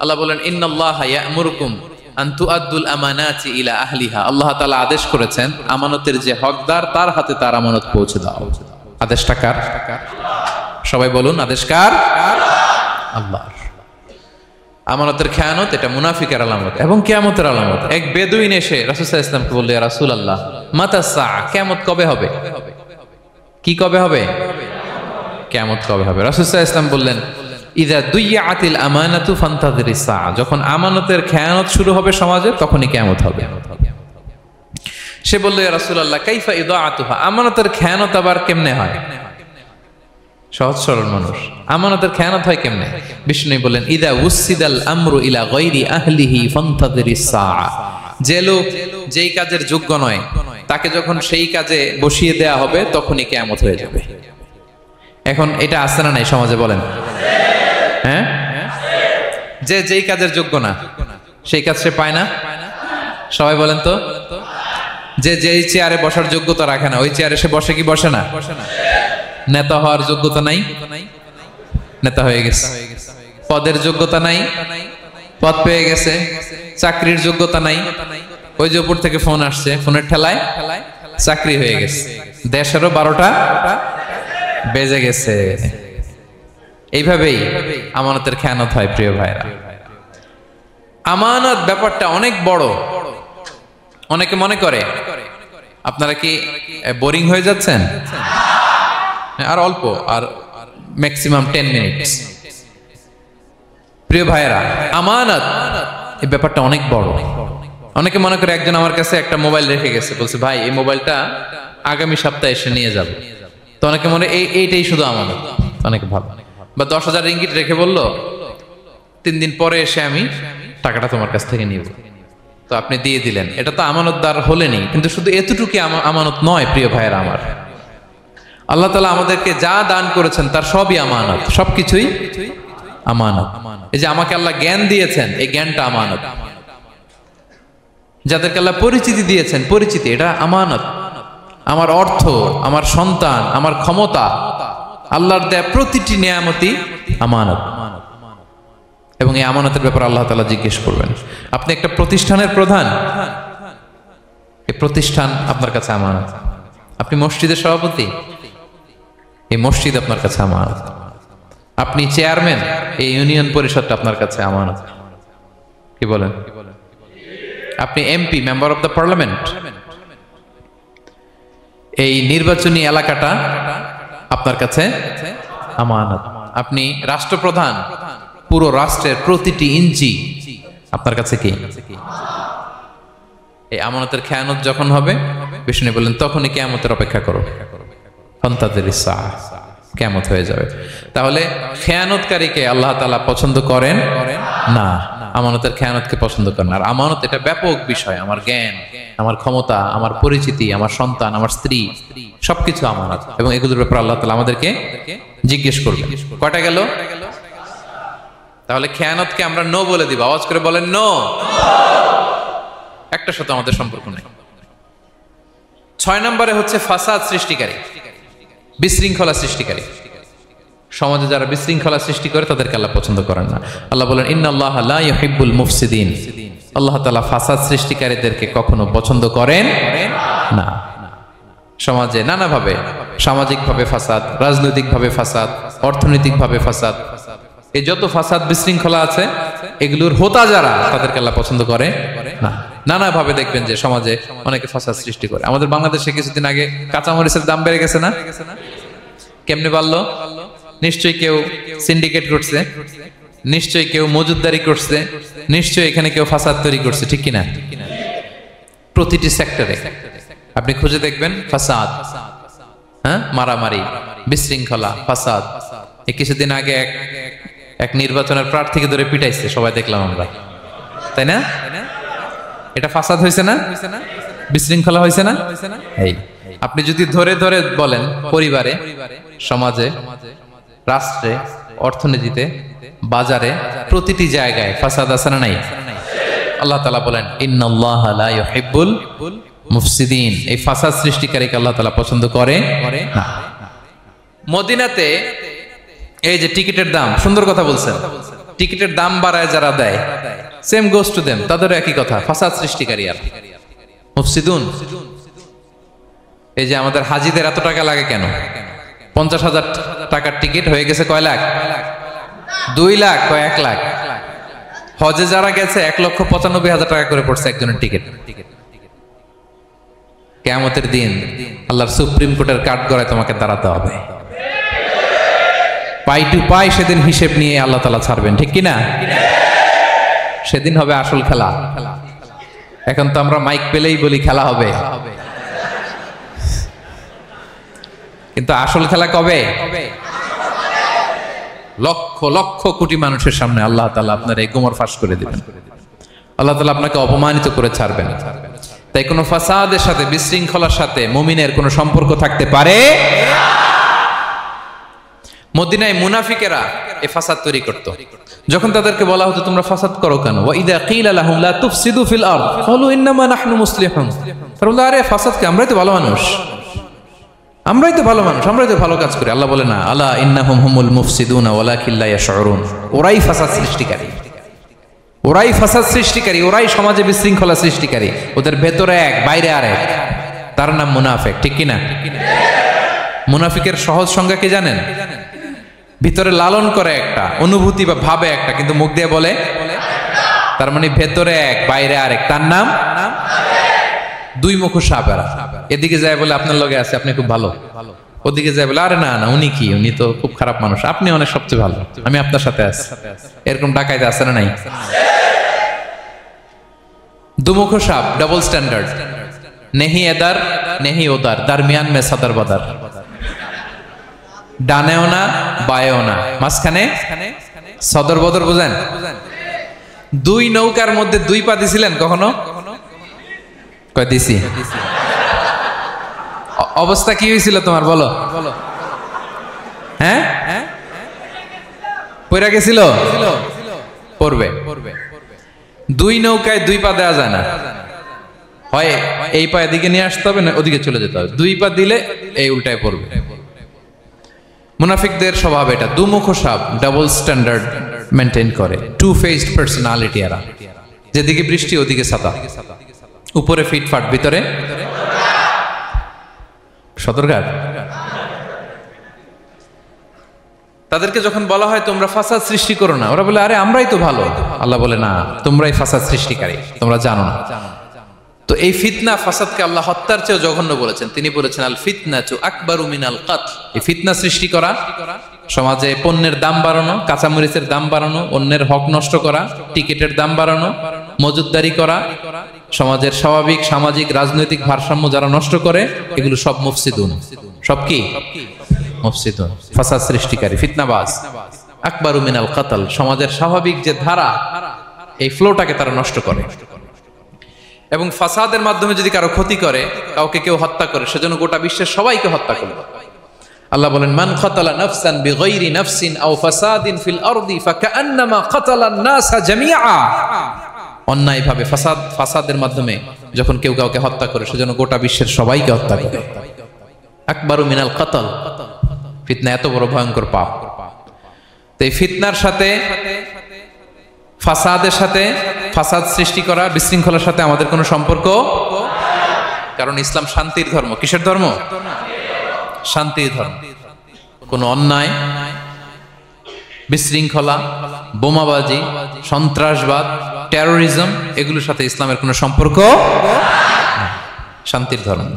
আল্লাহ বলেন, ইন্নাল্লাহা ইয়া'মুরুকুম আন তুআদ্দুল আমানাতি ইলা আহলিহা, আল্লাহ তাআলা আদেশ করেছেন আমানতের যে হকদার তার হাতে তার আমানত পৌঁছে দাও। আদেশটা কার? সবাই বলুন, আদেশ কার? আল্লাহর। আমানতের খেয়ানত এটা মুনাফিকের আলামত এবং কিয়ামতের আলামত। এক বেদুইন এসে রাসূল সাল্লাল্লাহু আলাইহি ওয়াসাল্লামকে বলল, ইয়া রাসূলুল্লাহ, মাতা সাআ, কিয়ামত কবে হবে? কি কবে হবে? কিয়ামত কবে হবে? রাসূল সাল্লাল্লাহু আলাইহি ওয়াসাল্লাম বললেন, ইযা দুইয়াতিল আমানাতু ফান্তাযিরিস সাআ, যখন আমানতের খেয়ানত শুরু হবে সমাজে, তখনই কিয়ামত হবে। সে বলল, ইয়া রাসূলুল্লাহ, কাইফা ইদাআতুহা, আমানতের খেয়ানত আবার কেমনে হয়? সহজ সরল মানুষ, আমানতের খেয়ানত হয় কেমনে? বিষ্ণু বলেন, ইদা উসিদাল আমরু ইলা গায়রি আহলিহি ফান্তাযিরিস সাআ, যে লোক যেই কাজের যোগ্য নয় তাকে যখন সেই কাজে বসিয়ে দেয়া হবে তখনই কিয়ামত হয়ে যাবে। এখন এটা আছে না নাই সমাজে? বলেন। হ্যাঁ, যে যেই কাজের যোগ্য না সেই কাজ সে পায় না। সবাই বলেন তো, যে যেই চেয়ারে বসার যোগ্যতা রাখে না ওই চেয়ারে সে বসে কি বসে না? নেতা হওয়ার যোগ্যতা নাই, নেতা হয়ে গেছে। পদের যোগ্যতা নাই, পদ পেয়ে গেছে। চাকরির যোগ্যতা নাই, ওই যে উপর থেকে ফোন আসছে, ফোনের ঠেলায় চাকরি হয়ে গেছে। দেশেরও 12টা বেজে গেছে। এইভাবেই আমানতের খেয়ানত হয়। প্রিয় ভাইরা, আমানত ব্যাপারটা অনেক বড়। অনেকে মনে করে, আপনারা কি বোরিং হয়ে যাচ্ছেন? আর অল্প, আর ম্যাক্সিমাম 10 মিনিট। প্রিয় ভাইরা, আমানত এই ব্যাপারটা অনেক বড়। অনেকে মনে করে, একজন আমার কাছে একটা মোবাইল রেখে গেছে, বলছে ভাই এই মোবাইলটা আগামী সপ্তাহে এসে নিয়ে যাব। তো অনেকে মনে এইটাই শুধু আমানত, অনেকে ভাবে। বা 10,000 রিঙ্গিট রেখে বললো 3 দিন পরে এসে আমি টাকাটা তোমার কাছ থেকে নিব। তো আপনি দিয়ে দিলেন, এটা তো আমানতদার হলেনি। কিন্তু শুধু এতটুকু আমানত নয় প্রিয় ভাইয়েরা আমার, আল্লাহ তাআলা আমাদেরকে যা দান করেছেন তার সবই আমানত, সবকিছুই আমানত। এই যে আমাকে আল্লাহ জ্ঞান দিয়েছেন, এই জ্ঞানটা আমানত। যাদেরকে আল্লাহ পরিচিতি দিয়েছেন, পরিচিতি এটা আমানত। আমার অর্থ, আমার সন্তান, আমার ক্ষমতা, আল্লাহর দেয়া প্রতিটি নিয়ামতই আমানত। এবং এই আমানতের ব্যাপারে আল্লাহ তাআলা জিজ্ঞেস করবেন। আপনি একটা প্রতিষ্ঠানের প্রধান, এই প্রতিষ্ঠান আপনার কাছে আমানত। আপনি মসজিদের সভাপতি, এই মসজিদ আপনার কাছে আমানত, আপনি চেয়ারম্যান, এই ইউনিয়ন পরিষদটা আপনার কাছে আমানত। কি বলেন? আপনি MP, member of the parliament, এই নির্বাচনী এলাকাটা আপনার কাছে আমানত। আপনি রাষ্ট্রপ্রধান, পুরো রাষ্ট্রের প্রতিটি ইঞ্চি আপনার কাছে কি? এই আমানতের খেয়ানত যখন হবে, বিষ্ণু বললেন তখনই কিয়ামতের অপেক্ষা করো, কিয়ামত হয়ে যাবে। তাহলে খেয়ানতকারীকে আল্লাহ তাআলা পছন্দ করেন না, আমানতের খেয়ানতকে পছন্দ করেন। আর আমানত এটা ব্যাপক বিষয়, আমার জ্ঞান, আমার ক্ষমতা, আমার পরিচিতি, আমার সন্তান, আমার স্ত্রী, সবকিছু আমানত, এবং এগুলোর ব্যাপারে আল্লাহ তাআলা আমাদেরকে জিজ্ঞেস করবেন। কয়টা গেল? তাহলে খেয়ানতকে আমরা নো বলে দিব, আওয়াজ করে বলেন নো। একটা সাথে আমাদের সম্পর্ক নেই। 6 নম্বরে হচ্ছে ফাসাদ সৃষ্টিকারী, বিশৃঙ্খলা সৃষ্টিকারী। সমাজে যারা বিশৃঙ্খলা সৃষ্টি করে তাদেরকে আল্লাহ পছন্দ করেন না। আল্লাহ বলেন ইন্নাল্লাহা লা ইউহিব্বুল মুফসিদিন, আল্লাহ তাআলা ফাসাদ সৃষ্টিকারীদেরকে কখনো পছন্দ করেন না। সমাজে নানাভাবে, সামাজিকভাবে ফাসাদ, রাজনৈতিকভাবে ফাসাদ, অর্থনৈতিকভাবে ফাসাদ, এই যত ফাসাদ বিশৃঙ্খলা আছে এগুলোর হোতা যারা, তাদেরকে আল্লাহ পছন্দ করে না। নানাভাবে দেখবেন যে সমাজে অনেকে ফাসাদ সৃষ্টি করে। আমাদের বাংলাদেশে কিছুদিন আগে কাঁচামরিচের দাম বেড়ে গেছে না? কেমনে বাড়লো? নিশ্চয়ই কেউ সিন্ডিকেট করছে, নিশ্চয়ই কেউ মজুদদারি করছে, নিশ্চয়ই এখানে কেউ ফাসাদ তৈরি করছে, ঠিক কিনা? প্রতিটি সেক্টরে আপনি খুঁজে দেখবেন ফাসাদ, হ্যাঁ, মারামারি, বিশৃঙ্খলা, ফাসাদ। এই কিছুদিন আগে এক নির্বাচনের প্রার্থীকে ধরে পিটাইছে, সবাই দেখলাম আমরা, তাই না? এটা ফাসাদ হয়েছে না? বিশৃঙ্খলা হয়েছে না? এই আপনি যদি ধরে ধরে বলেন, পরিবারে, সমাজে, রাষ্ট্রে, অর্থনীতিতে, বাজারে, প্রতিটি জায়গায় ফাসাদ আছে না নাই? আল্লাহ তাআলা বলেন ইন্নাল্লাহা লা ইউহিব্বুল মুফসিদিন, এই ফাসাদ সৃষ্টিকারীকে আল্লাহ তাআলা পছন্দ করে না। মদিনাতে এই যে টিকিটের দাম, সুন্দর কথা বলছেন, টিকিটের দাম বাড়ায় যারা দেয়, সেম গোস টু দেম, তাদেরও একই কথা, ফাসাদ সৃষ্টিকারী আর মুফসিদুন। এই যে আমাদের হাজিদের এত টাকা লাগে কেন? 50,000 টাকার টিকিট হয়ে গেছে কয় লাখ? 2 লাখ, কয় 1 লাখ। হজে যারা গেছে 1,95,000 টাকা করে পড়ছে একজনের টিকিট। কিয়ামতের দিন আল্লাহর সুপ্রিম কোর্টের কাঠগড়ায় তোমাকে দাঁড়াতে হবে, পাই টু পাই সেদিন হিসেব নিয়ে আল্লাহ তাআলা ছাড়বেন, ঠিক কিনা? সেদিন হবে আসল খেলা। এখন তো আমরা মাইক পেলেই বলি খেলা হবে, কিন্তু আসল খেলা কবে? লক্ষ লক্ষ কোটি মানুষের সামনে আল্লাহ তাআলা আপনার এই গোমর ফাঁস করে দিবেন, আল্লাহ তাআলা আপনাকে অপমানিত করে ছাড়বেন। তাই কোনো ফাসাদের সাথে, বিশৃঙ্খলার সাথে মুমিনের কোনো সম্পর্ক থাকতে পারে না। মদিনায় মুনাফিকেরা এই ফাসাদ তৈরি করত। যখন তাদেরকে বলা হতো তোমরা ফাসাদ করো কেন, ওয়া ইযা কিলা লাহুম লা তুফসিদু ফিল আরদ ক্বালু ইন্নামা নাহনু মুসলিহুন, তারা বলে আরে ফাসাদ কি, আমরাই তো ভালো মানুষ, আমরাই তো ভালো মানুষ, আমরাই তো ভালো কাজ করি। আল্লাহ বলে না, আলা ইন্নাহুম হুমুল মুফসিদুনা ওয়ালাকিন লা ইয়াশউরুন, ওরাই ফাসাদ সৃষ্টিকারী, ওরাই ফাসাদ সৃষ্টিকারী, ওরাই সমাজে বিশৃঙ্খলা সৃষ্টিকারী। ওদের ভেতরে এক, বাইরে আরেক, তার নাম মুনাফিক, ঠিক কিনা? মুনাফিকের সহজ সংজ্ঞা কি জানেন? ভিতরে লালন করে একটা, অনুভূতি বা ভাবে একটা, কিন্তু মুখ দিয়ে বলে, তার মানে ভেতরে এক, বাইরে আরেক, তার নাম দুই মুখো সাপেরা। এদিকে যায় বলে আপনার লগে আছে, আপনি খুব ভালো, ওদিকে যায় বলে আরে না না, উনি কি, উনি তো খুব খারাপ মানুষ, আপনি অনেক সবচেয়ে ভালো, আমি আপনার সাথে আছি। এরকম ডাকাইতে আছে না নাই? দুমুখো সাপ, ডাবল স্ট্যান্ডার্ড, নেহি এদার নেহি ওদার, দারমিয়ান মে সাদার বাদার, ডানেও না বায়েও না, মাঝখানে সদর বদর। বুঝেন? দুই নৌকার মধ্যে 2 পা দিছিলেন কখনো? কয় দিছি? অবস্থা কি হয়েছিল তোমার বলো? হ্যাঁ, পড়ে গেছিল? পড়বে। 2 নৌকায় 2 পা দেওয়া যায় না, হয় এই পা এদিকে নিয়ে আসতে হবে, না ওদিকে চলে যেতে হবে। 2 পা দিলে এই উল্টায় পড়বে। মুনাফিকদের স্বভাব এটা, দুমুখো সাপ, ডাবল স্ট্যান্ডার্ড মেনটেন করে, টু ফেসড পার্সোনালিটি এরা। যেদিকে বৃষ্টি ওদিকে ছাতা, উপরে ফিটফাট, ভিতরে সদরঘাট। তাদেরকে যখন বলা হয় তোমরা ফাসাদ সৃষ্টি করো না, ওরা বলে আরে আমরাই তো ভালো। আল্লাহ বলে না, তোমরাই ফাসাদ সৃষ্টিকারী, তোমরা জানো না। তো এই ফিতনা ফাসাদকে আল্লাহ হত্যার চেয়েও জঘন্য বলেছেন। তিনি বলেছেন আল ফিতনাতু আকবারু মিনাল কতল। এই ফিতনা সৃষ্টি করা, সমাজে পণ্যের দাম বাড়ানো, কাঁচামরিচের দাম বাড়ানো, অন্যের হক নষ্ট করা, টিকিটের দাম বাড়ানো, মজুতদারি করা, সমাজের স্বাভাবিক সামাজিক রাজনৈতিক ভারসাম্য যারা নষ্ট করে, এগুলো সব মুফসিদুন। সব কি মুফসিদুন, ফাসাদ সৃষ্টিকারী, ফিতনাবাজ। আকবারু মিনাল কতল, সমাজের স্বাভাবিক যে ধারা, এই ফ্লোটাকে তারা নষ্ট করে। এবং ফাসাদের মাধ্যমে যদি কারো ক্ষতি করে, কাউকে কেউ হত্যা করে, সেজন্য গোটা বিশ্বের সবাইকে হত্যা করবে। আল্লাহ বলেন মান কাতালা নাফসান বিগাইরি নাফসিন আও ফাসাদিন ফিল আরদি ফাকান্নামা কাতালান নাসা জামিআ। অন্যায়ভাবে ফাসাদের মাধ্যমে যখন কেউ কাউকে হত্যা করে, সেজন্য গোটা বিশ্বের সবাইকে হত্যা করে। আকবারু মিনাল কতল, ফিতনা এত বড় ভয়ঙ্কর পাপ। তো এই ফিতনার সাথে, ফাসাদের সাথে, ফাসাদ সৃষ্টি করা, বিশৃঙ্খলার সাথে আমাদের কোনো সম্পর্ক, কারণ ইসলাম শান্তির ধর্ম। কিসের ধর্ম? শান্তির ধর্ম। কোন অন্যায়, বিশৃঙ্খলা, বোমাবাজি, সন্ত্রাসবাদ, টেরোরিজম, এগুলোর সাথে ইসলামের কোনো সম্পর্ক, শান্তির ধর্ম।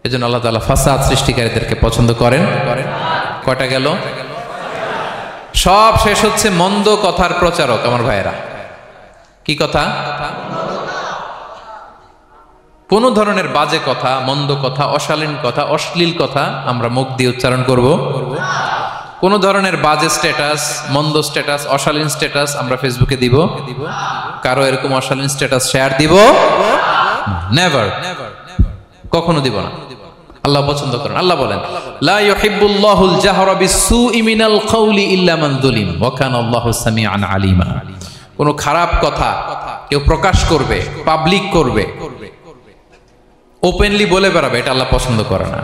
এজন্য আল্লাহ তাআলা ফাসাদ সৃষ্টিকারীদেরকে পছন্দ করেন। কয়টা গেল? সব শেষ হচ্ছে মন্দ কথার প্রচারক। আমার ভাইয়েরা, কি কথা? কোন ধরনের বাজে কথা, মন্দ কথা, অশালীন কথা, অশ্লীল কথা আমরা মুখ দিয়ে উচ্চারণ করব। কোন ধরনের বাজে স্ট্যাটাস, মন্দ স্ট্যাটাস, অশালীন স্ট্যাটাস আমরা ফেসবুকে দিব? কারো এরকম অশালীন স্ট্যাটাস শেয়ার দিব? নেভার, কখনো দিব না। আল্লাহ পছন্দ করেন। আল্লাহ বলেন লা ইউহিব্বুল্লাহুল জাহরা বিসসুই মিনাল কাউলি ইল্লা মান যুলিম ওয়া কানা আল্লাহু সামিআন আলিমা। কোন খারাপ কথা কেউ প্রকাশ করবে, পাবলিক করবে, ওপেনলি বলে বেড়াবে, এটা আল্লাহ পছন্দ করে না।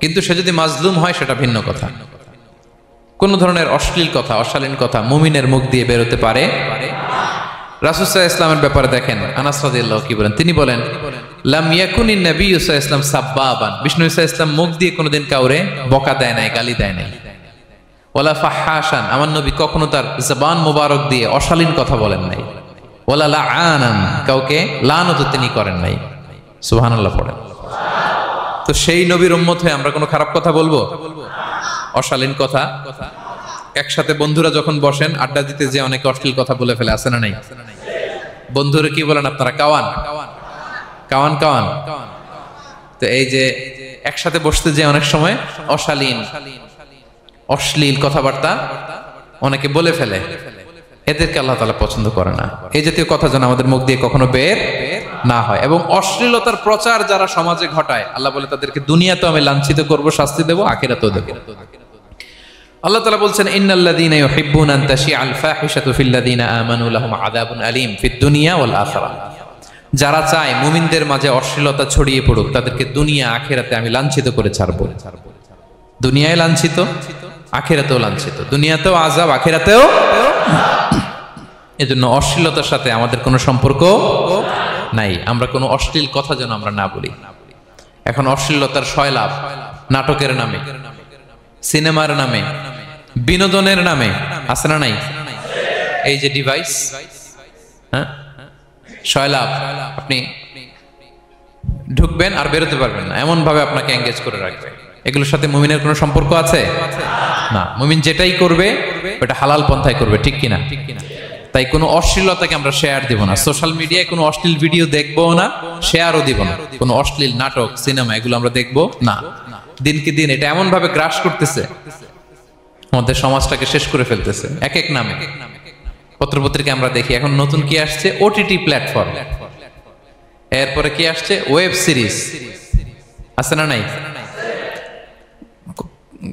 কিন্তু সে যদি মাজলুম হয় সেটা ভিন্ন কথা। কোন ধরনের অশ্লীল কথা, অশালীন কথা মুমিনের মুখ দিয়ে বেরোতে পারে? রাসূল সাল্লাল্লাহু আলাইহি ওয়াসাল্লামের ব্যাপারে দেখেন, আনাস রাদিয়াল্লাহু কি বলেন? তিনি বলেন লাম ইয়াকুনিন নবিয়্যু সাল্লাল্লাহু আলাইহি ওয়াসাল্লাম সাব্বাবান। বিষ্ণু সাল্লাল্লাহু আলাইহি ওয়াসাল্লাম মুখ দিয়ে কোনোদিন কাউরে বকা দেয় নাই, গালি দেয় নাই। ওয়ালা ফাহাশান, আমার নবী কখনো তার জবান মোবারক দিয়ে অশালীন কথা বলেন নাই। ওয়ালা লাআনান, কাউকে লানত তিনি করেন নাই। সুবহানাল্লাহ পড়েন। তো সেই নবীর উম্মত হয়ে আমরা কোনো খারাপ কথা বলবো? অশালীন কথা? একসাথে বন্ধুরা যখন বসেন আড্ডা দিতে, যে অনেকে অশ্লীল কথা বলে ফেলে, আছে না নাই? বন্ধুরা কি বলেন আপনারা? Cowan Cowan Cowan. তো এই যে একসাথে বসতে যে অনেক সময় অশালীন, অশ্লীল কথাবার্তা অনেকে বলে ফেলে, এদেরকে আল্লাহ তাআলা পছন্দ করে না। এই জাতীয় কথা যেন আমাদের মুখ দিয়ে কখনো বের না হয়। এবং অশ্লীলতার প্রচার যারা সমাজে ঘটায়, আল্লাহ বলে তাদেরকে দুনিয়াতেও আমি লাঞ্ছিত করব, শাস্তি দেব, আখিরাতেও দেব। আল্লাহ তাআলা বলছেন ইন্নাল্লাযীনা ইউহিব্বুনা আন তাশিআল ফাহিশাতু ফিল্লাযীনা আমানু লাহুম আযাবুন আলীম ফিদ দুনিয়া ওয়াল আখিরাহ। যারা চায় মুমিনদের মাঝে অশ্লীলতা ছড়িয়ে পড়ুক, তাদেরকে দুনিয়া আখিরাতে আমি লাঞ্ছিত করে ছাড়ব। দুনিয়ায় লাঞ্ছিত, আখিরাতেও লাঞ্ছিত। দুনিয়াতেও আযাব, আখিরাতেও। এজন্য অশ্লীলতার সাথে আমাদের কোনো সম্পর্ক নাই। আমরা কোনো অশ্লীল কথা যেন আমরা না বলি। এখন অশ্লীলতার সয়লাভ, নাটকের নামে, সিনেমার নামে, বিনোদনের নামে, আছে না নাই? এই যে ডিভাইস, হ্যাঁ, সয়লাভ, আপনি ঢুকবেন আর বেরোতে পারবেন না, এমন ভাবে আপনাকে এঙ্গেজ করে রাখবে। এগুলোর সাথে মুমিনের কোনো সম্পর্ক আছে না। মুমিন যেটাই করবে ওটা হালাল পন্থায় করবে, ঠিক কিনা? তাই কোনো অশ্লীলতাকে আমরা শেয়ার দিব না। সোশ্যাল মিডিয়ায় কোনো অশ্লীল ভিডিও দেখবো না, শেয়ারও দিব না। কোনো অশ্লীল নাটক, সিনেমা এগুলো আমরা দেখবো না। দিনকে দিন এটা এমন ভাবে গ্রাস করতেছে, আমাদের সমাজটাকে শেষ করে ফেলতেছে এক এক নামে। পত্রপত্রিকা আমরা দেখি এখন নতুন কি আসছে, ওটিটি প্ল্যাটফর্ম। এরপরে কি আসছে, ওয়েব সিরিজ, আছে না নাই?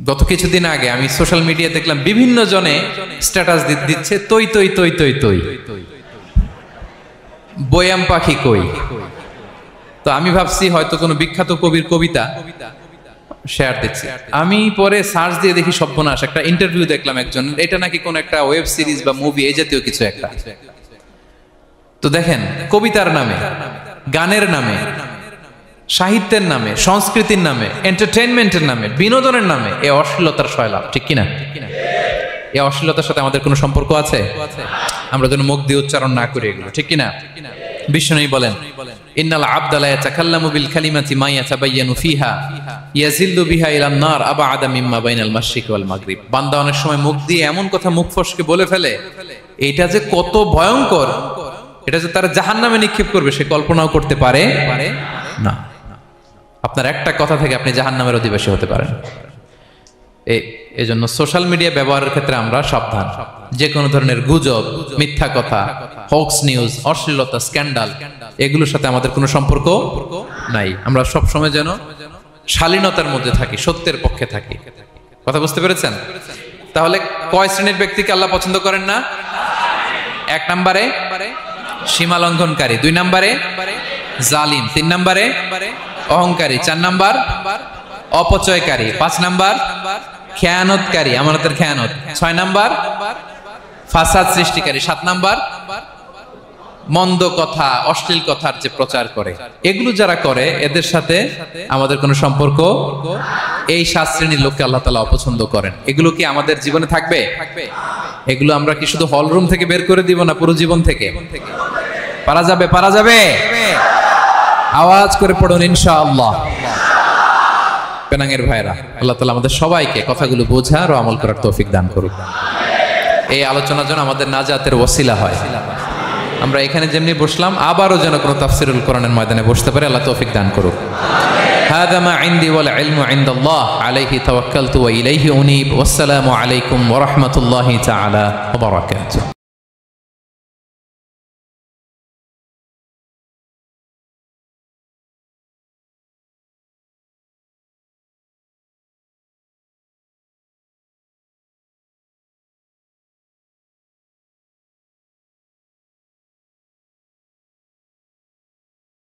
গত কিছুদিন আগে আমি সোশ্যাল মিডিয়া দেখলাম বিভিন্ন জনে স্ট্যাটাস দিচ্ছে, তৈ তৈ তৈ তৈ তৈ, বয়াম পাখি কই। তো আমি ভাবছি হয়তো কোনো বিখ্যাত কবির কবিতা শেয়ার দিচ্ছে। আমি পরে সার্চ দিয়ে দেখি সর্বনাশ, একটা ইন্টারভিউ দেখলাম একজন, এটা নাকি কোন একটা ওয়েব সিরিজ বা মুভি, এই জাতীয় কিছু একটা। তো দেখেন, কবিতার নামে, গানের নামে, সাহিত্যের নামে, সংস্কৃতির নামে, এন্টারটেইনমেন্টের নামে, বিনোদনের নামে এই অশ্লীলতার সয়লাভ, ঠিক কিনা? এই অশ্লীলতার সাথে আমাদের কোনো সম্পর্ক আছে? আমরা যেন মুখ দিয়ে উচ্চারণ না করি এগুলো, ঠিক কিনা? বিষ্ণুই বলেন ইন্নাল আবদা লা ইয়াতাকাল্লামু বিল কালিমাতি মা ইয়াতাবায়ানু ফিহা ইয়াজিল্লু বিহা ইলান নার আবআদা মিম্মা বাইনাল মাশরিক ওয়াল মাগরিব। বান্দা অনেক সময় মুখ দিয়ে এমন কথা মুখ ফসকে বলে ফেলে, এটা যে কত ভয়ঙ্কর, এটা যে তারা জাহান্নামে নিক্ষেপ করবে সে কল্পনাও করতে পারে না। আপনার একটা কথা থেকে আপনি জাহান্নামের অধিবাসী হতে পারেন। এই জন্য সোশ্যাল মিডিয়া ব্যবহারের ক্ষেত্রে আমরা সাবধান। যে কোনো ধরনের গুজব, মিথ্যা কথা, হক্স নিউজ, অশ্লীলতা, স্ক্যান্ডাল, এগুলোর সাথে আমাদের কোনো সম্পর্ক নাই। আমরা সব সময় যেন শালীনতার মধ্যে থাকি, সত্যের পক্ষে থাকি। কথা বুঝতে পেরেছেন? তাহলে কয় শ্রেণীর ব্যক্তিকে আল্লাহ পছন্দ করেন না? 1 নম্বরে সীমা লঙ্ঘনকারী, 2 নম্বরে জালিম, 3 নম্বরে অহংকারী, 4 নম্বর অপচয়কারী, 5 নম্বর খেয়ানতকারী, আমানতের খেয়ানত, 6 নম্বর ফাসাদ সৃষ্টিকারী, 7 নম্বর মন্দ কথা, অশ্লীল কথার যে প্রচার করে। এগুলো যারা করে এদের সাথে আমাদের কোনো সম্পর্ক, এই 7 শ্রেণীর লোককে আল্লাহ তাআলা অপছন্দ করেন। এগুলো কি আমাদের জীবনে থাকবে? এগুলো আমরা কি শুধু হল রুম থেকে বের করে দিব না পুরো জীবন থেকে? পারা যাবে? পারা যাবে? আওয়াজ করে পড়ুন ইনশাআল্লাহ। পেনাঙ্গের ভাইরা, আল্লাহ তাআলা আমাদের সবাইকে কথাগুলো বোঝার ও আমল করার তৌফিক দান করুক। এই আলোচনা যেন আমাদের নাজাতের ওসিলা হয়। আমরা এখানে যেমনি বসলাম আবারও যেন কোনো তাফসিরুল কোরআনের ময়দানে বসতে পারে, আল্লাহ তৌফিক দান করুক। হাযা মা ইনদি ওয়াল ইলমু ইনদাল্লাহ আলাইহি তাওয়াক্কালতু ওয়া ইলাইহি উনীব। ওয়াসসালামু আলাইকুম ওয়া রাহমাতুল্লাহি তাআলা ওয়া বারাকাতুহু।